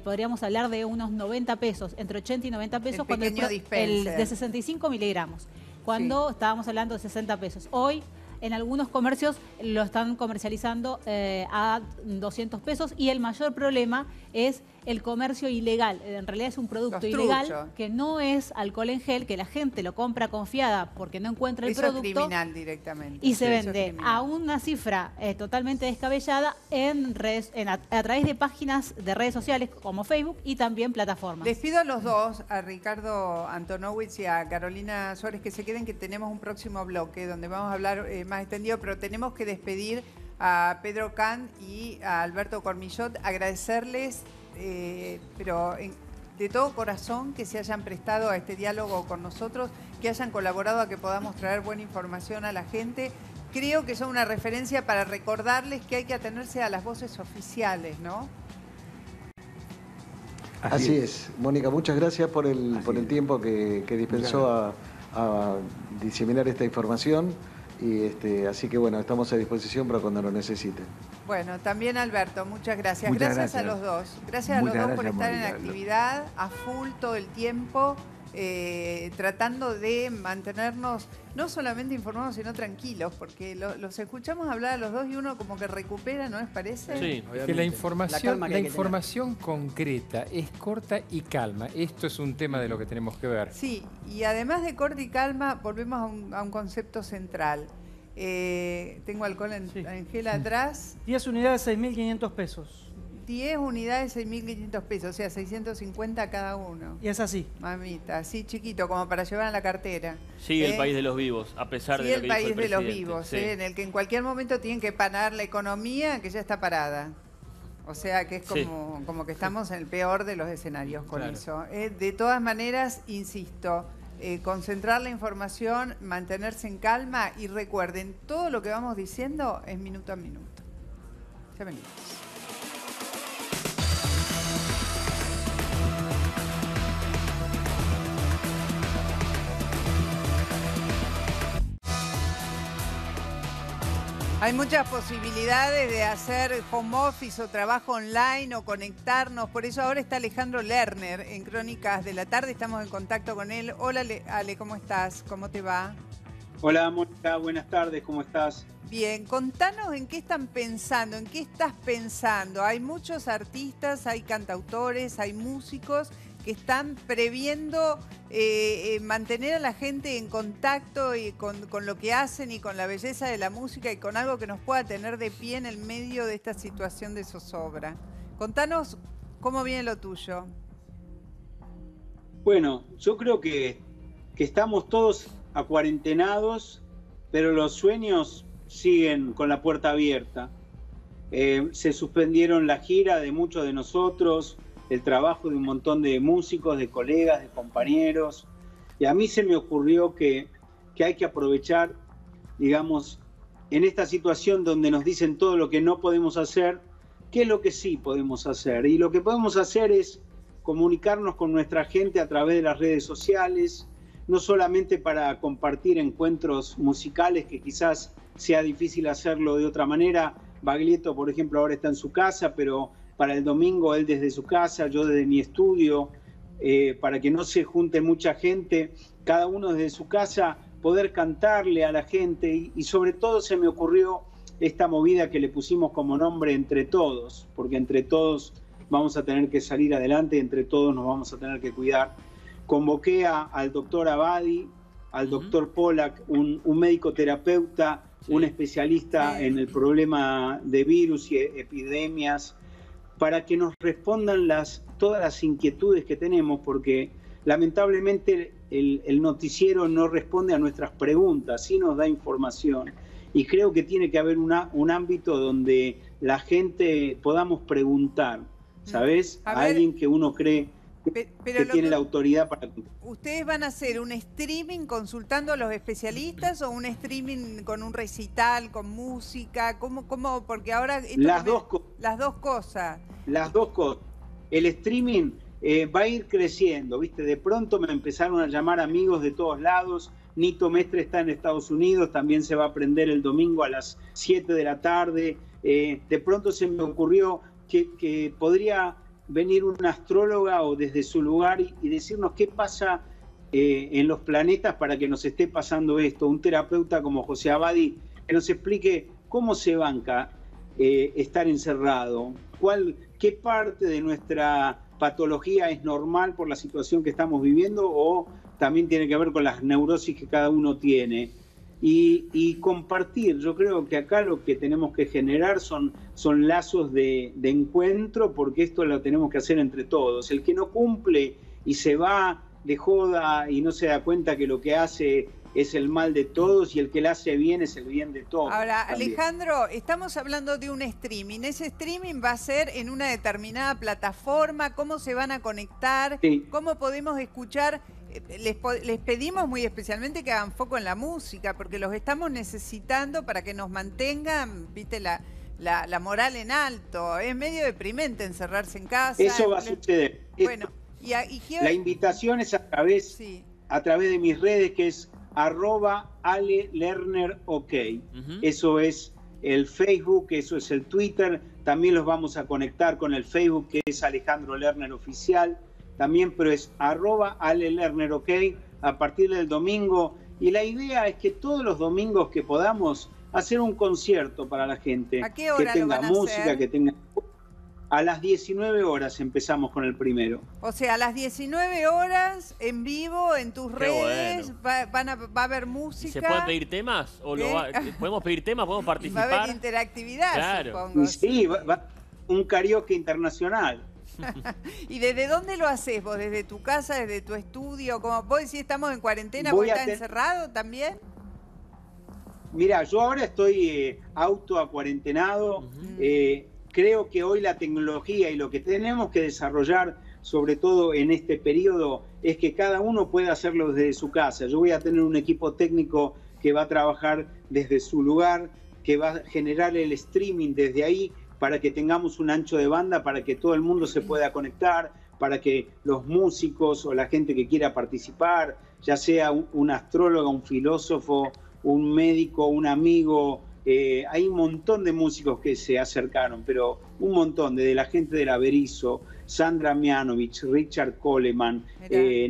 Podríamos hablar de unos 90 pesos, entre 80 y 90 pesos, cuando el de 65 miligramos, cuando estábamos hablando de 60 pesos. Hoy en algunos comercios lo están comercializando a 200 pesos y el mayor problema es el comercio ilegal. En realidad es un producto ilegal que no es alcohol en gel, que la gente lo compra confiada porque no encuentra el producto. Eso es criminal directamente. Y se vende a una cifra totalmente descabellada a través de páginas de redes sociales como Facebook y también plataformas. Les pido a los dos, a Ricardo Antonowitz y a Carolina Suárez, que se queden, que tenemos un próximo bloque donde vamos a hablar más extendido, pero tenemos que despedir a Pedro Kahn y a Alberto Cormillot, agradecerles, pero de todo corazón, que se hayan prestado a este diálogo con nosotros, que hayan colaborado a que podamos traer buena información a la gente. Creo que son una referencia para recordarles que hay que atenerse a las voces oficiales, ¿no? Así es. Mónica, muchas gracias por el tiempo que dispensó a diseminar esta información. Y así que bueno, estamos a disposición para cuando lo necesiten. Bueno, también Alberto, muchas gracias. Gracias a los dos. Gracias a los dos por estar en actividad, a full todo el tiempo, tratando de mantenernos no solamente informados, sino tranquilos, porque los escuchamos hablar a los dos y uno como que recupera, ¿no les parece? Sí, que la información concreta es corta y calma. Esto es un tema de lo que tenemos que ver. Sí, y además de corta y calma, volvemos a un concepto central. Tengo alcohol en gel atrás. 10 unidades, 6.500 pesos. 10 unidades, 6.500 pesos, o sea, 650 cada uno. Y es así. Mamita, así chiquito, como para llevar en la cartera. Sigue el país de los vivos, a pesar de lo que dijo el presidente. Sí, el país de los vivos, en el que en cualquier momento tienen que parar la economía, que ya está parada. O sea, que es como que estamos en el peor de los escenarios con eso. De todas maneras, insisto, concentrar la información, mantenerse en calma y recuerden, todo lo que vamos diciendo es minuto a minuto. Ya venimos. Hay muchas posibilidades de hacer home office o trabajo online o conectarnos. Por eso ahora está Alejandro Lerner en Crónicas de la Tarde. Estamos en contacto con él. Hola, Ale, ¿cómo estás? ¿Cómo te va? Hola, Mónica. Buenas tardes. ¿Cómo estás? Bien. Contanos en qué están pensando, en qué estás pensando. Hay muchos artistas, hay cantautores, hay músicos que están previendo mantener a la gente en contacto y con lo que hacen y con la belleza de la música y con algo que nos pueda tener de pie en el medio de esta situación de zozobra. Contanos cómo viene lo tuyo. Bueno, yo creo que estamos todos acuarentenados, pero los sueños siguen con la puerta abierta. Se suspendieron la gira de muchos de nosotros, el trabajo de un montón de músicos, de colegas, de compañeros, y a mí se me ocurrió que hay que aprovechar, digamos, en esta situación donde nos dicen todo lo que no podemos hacer, qué es lo que sí podemos hacer. Y lo que podemos hacer es comunicarnos con nuestra gente a través de las redes sociales, no solamente para compartir encuentros musicales, que quizás sea difícil hacerlo de otra manera. Baglietto, por ejemplo, ahora está en su casa, pero para el domingo él desde su casa, yo desde mi estudio, para que no se junte mucha gente, cada uno desde su casa, poder cantarle a la gente y sobre todo se me ocurrió esta movida que le pusimos como nombre Entre Todos, porque entre todos vamos a tener que salir adelante, entre todos nos vamos a tener que cuidar. Convoqué al doctor Abadi, al doctor Pollack, un médico terapeuta, un especialista en el problema de virus y epidemias, para que nos respondan todas las inquietudes que tenemos, porque lamentablemente el noticiero no responde a nuestras preguntas, sí nos da información. Y creo que tiene que haber un ámbito donde la gente podamos preguntar, ¿sabes? A alguien que uno cree que tiene la autoridad para... ¿Ustedes van a hacer un streaming consultando a los especialistas o un streaming con un recital, con música? ¿Cómo? Porque ahora... Las dos cosas. Las dos cosas. El streaming va a ir creciendo, ¿viste? De pronto me empezaron a llamar amigos de todos lados. Nito Mestre está en Estados Unidos, también se va a prender el domingo a las 7 de la tarde. De pronto se me ocurrió que podría venir una astróloga o desde su lugar y decirnos qué pasa en los planetas para que nos esté pasando esto. Un terapeuta como José Abadi que nos explique cómo se banca estar encerrado, qué parte de nuestra patología es normal por la situación que estamos viviendo o también tiene que ver con las neurosis que cada uno tiene. Y compartir, yo creo que acá lo que tenemos que generar son lazos de encuentro, porque esto lo tenemos que hacer entre todos. El que no cumple y se va de joda y no se da cuenta que lo que hace es el mal de todos y el que lo hace bien es el bien de todos. Ahora, también. Alejandro, estamos hablando de un streaming. ¿Ese streaming va a ser en una determinada plataforma? ¿Cómo se van a conectar? Sí. ¿Cómo podemos escuchar? Les pedimos muy especialmente que hagan foco en la música, porque los estamos necesitando para que nos mantengan, viste, la moral en alto. Es medio deprimente encerrarse en casa. Eso va a suceder. Bueno, la invitación es a través de mis redes, que es @AleLernerOK. Eso es el Facebook, eso es el Twitter. También los vamos a conectar con el Facebook, que es Alejandro Lerner Oficial. También, pero es @AleLernerOK a partir del domingo. Y la idea es que todos los domingos que podamos hacer un concierto para la gente. ¿A qué hora que tenga lo van a música, hacer? que tenga... A las 19 horas empezamos con el primero. O sea, a las 19 horas en vivo en tus redes bueno. va a haber música. ¿Y se pueden pedir temas? ¿Podemos pedir temas? ¿Podemos participar? Va a haber interactividad, claro. supongo. Sí, va un karaoke internacional. ¿Y desde dónde lo haces vos? ¿Desde tu casa, desde tu estudio? Como vos decís, estamos en cuarentena, ¿vos estás encerrado también? Mira, yo ahora estoy autoacuarentenado. Creo que hoy la tecnología y lo que tenemos que desarrollar, sobre todo en este periodo, es que cada uno pueda hacerlo desde su casa. Yo voy a tener un equipo técnico que va a trabajar desde su lugar, que va a generar el streaming desde ahí para que tengamos un ancho de banda, para que todo el mundo se pueda conectar, para que los músicos o la gente que quiera participar, ya sea un astrólogo, un filósofo, un médico, un amigo, hay un montón de músicos que se acercaron, pero un montón, desde la gente del Averizo, Sandra Mianovich, Richard Coleman,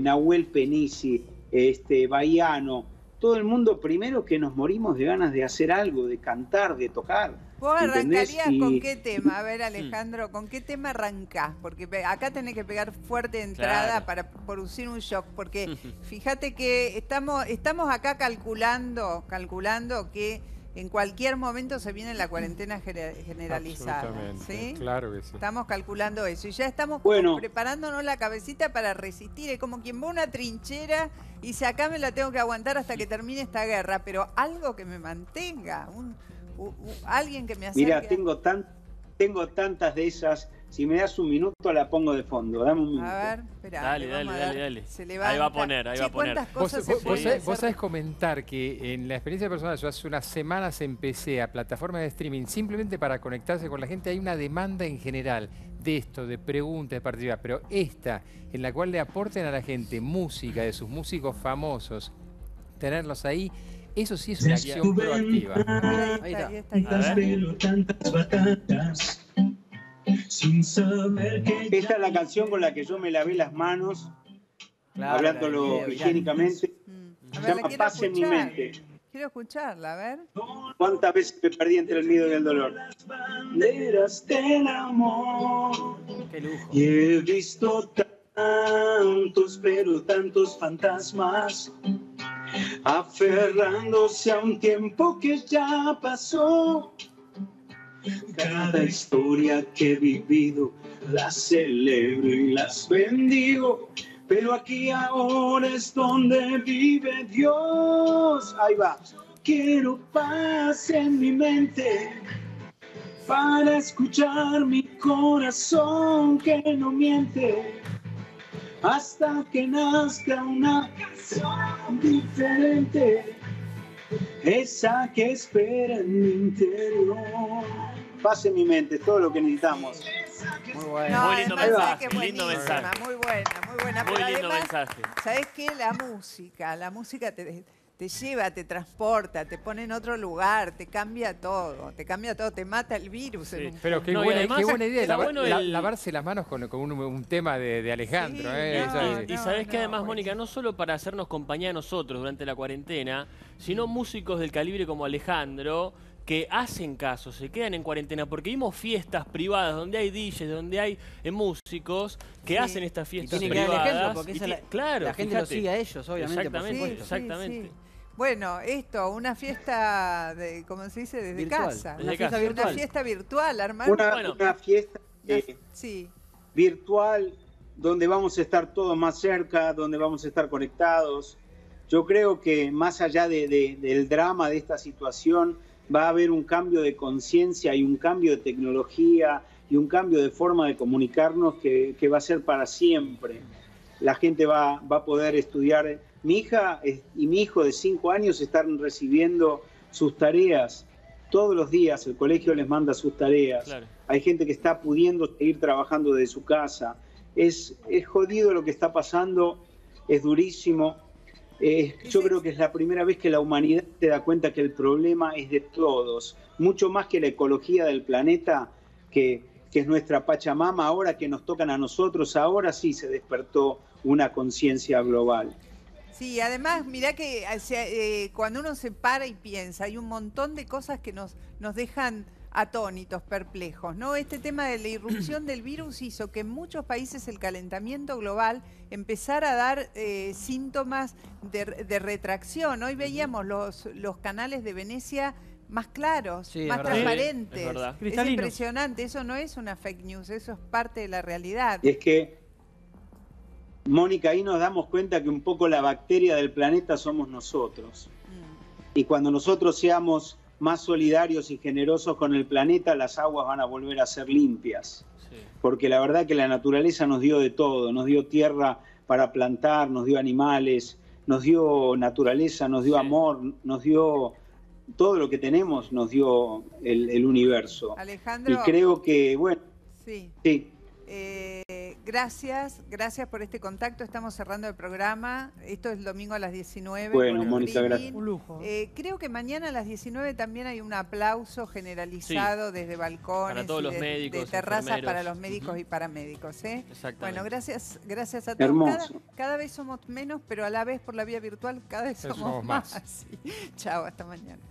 Nahuel Penisi, Baiano, todo el mundo primero que nos morimos de ganas de hacer algo, de cantar, de tocar. ¿Vos arrancarías ¿entendés? con qué tema? A ver, Alejandro, ¿con qué tema arrancás? Porque acá tenés que pegar fuerte entrada para producir un shock, porque fíjate que estamos acá calculando que en cualquier momento se viene la cuarentena generalizada. ¿Sí? Claro que sí. Estamos calculando eso y ya estamos preparándonos la cabecita para resistir. Es como quien va a una trinchera y dice, acá me la tengo que aguantar hasta que termine esta guerra, pero algo que me mantenga, alguien que me acerque. Mira, tengo tantas de esas. Si me das un minuto, la pongo de fondo. Dame un minuto. A ver, espera. Dale. Se Ahí va a poner, Vos sabés comentar que en la experiencia personal, yo hace unas semanas empecé a plataformas de streaming simplemente para conectarse con la gente. Hay una demanda en general de esto, de preguntas, de participar, pero esta, en la cual le aporten a la gente música de sus músicos famosos, tenerlos ahí, eso sí es una acción proactiva. Ahí está. Tantas batallas. Sin saber que esta es la canción con la que yo me lavé las manos, hablándolo higiénicamente. Se llama Paz en mi mente. Quiero escucharla, a ver. ¿Cuántas veces me perdí entre el miedo y el dolor? Banderas del amor. Qué lujo. Y he visto tantos, pero tantos fantasmas aferrándose a un tiempo que ya pasó. Cada historia que he vivido las celebro y las bendigo, pero aquí ahora es donde vive Dios. Ahí va. Quiero paz en mi mente para escuchar mi corazón que no miente, hasta que nazca una canción diferente, esa que espera en mi interior. Paz en mi mente, es todo lo que necesitamos. Muy bueno. Muy lindo mensaje, lindo mensaje. Muy buena. Muy Pero lindo además, mensaje. ¿sabés qué? La música te lleva, te transporta, te pone en otro lugar, te cambia todo, te mata el virus. Sí, pero qué buena idea, lavarse las manos con un tema de Alejandro. Y sabés que además, Mónica, no solo para hacernos compañía a nosotros durante la cuarentena, sino músicos del calibre como Alejandro, que hacen caso, se quedan en cuarentena, porque vimos fiestas privadas donde hay DJs, donde hay músicos que hacen estas fiestas privadas. Tienen que dar el ejemplo, porque la gente fíjate, lo sigue a ellos, obviamente. Exactamente. Bueno, una fiesta, ¿cómo se dice? Desde casa. Una fiesta virtual, armar. Una fiesta virtual donde vamos a estar todos más cerca, donde vamos a estar conectados. Yo creo que más allá del drama de esta situación, va a haber un cambio de conciencia y un cambio de tecnología y un cambio de forma de comunicarnos que va a ser para siempre. La gente va a poder estudiar. Mi hija y mi hijo de 5 años están recibiendo sus tareas todos los días. El colegio les manda sus tareas. Claro. Hay gente que está pudiendo seguir trabajando desde su casa. Es jodido lo que está pasando, es durísimo. Yo creo que es la primera vez que la humanidad se da cuenta que el problema es de todos, mucho más que la ecología del planeta, que es nuestra Pachamama. Ahora que nos tocan a nosotros, ahora sí se despertó una conciencia global. Sí, además, mirá que cuando uno se para y piensa, hay un montón de cosas que nos dejan atónitos, perplejos, ¿no? Este tema de la irrupción del virus hizo que en muchos países el calentamiento global empezara a dar síntomas de retracción. Hoy veíamos los canales de Venecia más claros, más transparentes. Es impresionante, eso no es una fake news, eso es parte de la realidad. Y es que, Mónica, ahí nos damos cuenta que un poco la bacteria del planeta somos nosotros. Y cuando nosotros seamos más solidarios y generosos con el planeta, las aguas van a volver a ser limpias. Sí. Porque la verdad que la naturaleza nos dio de todo, nos dio tierra para plantar, nos dio animales, nos dio naturaleza, nos dio amor, nos dio todo lo que tenemos, nos dio el universo. Alejandro. Y creo que, bueno, sí. Gracias por este contacto. Estamos cerrando el programa. Esto es el domingo a las 19. Bueno, con el Mónica, streaming. gracias. Un lujo. Creo que mañana a las 19 también hay un aplauso generalizado desde balcones Para todos y los de médicos, terrazas enfermeros. para los médicos y paramédicos. Exactamente. Bueno, gracias a todos. Hermoso. Cada vez somos menos, pero a la vez por la vía virtual cada vez somos somos más. más. Sí. Chao, hasta mañana.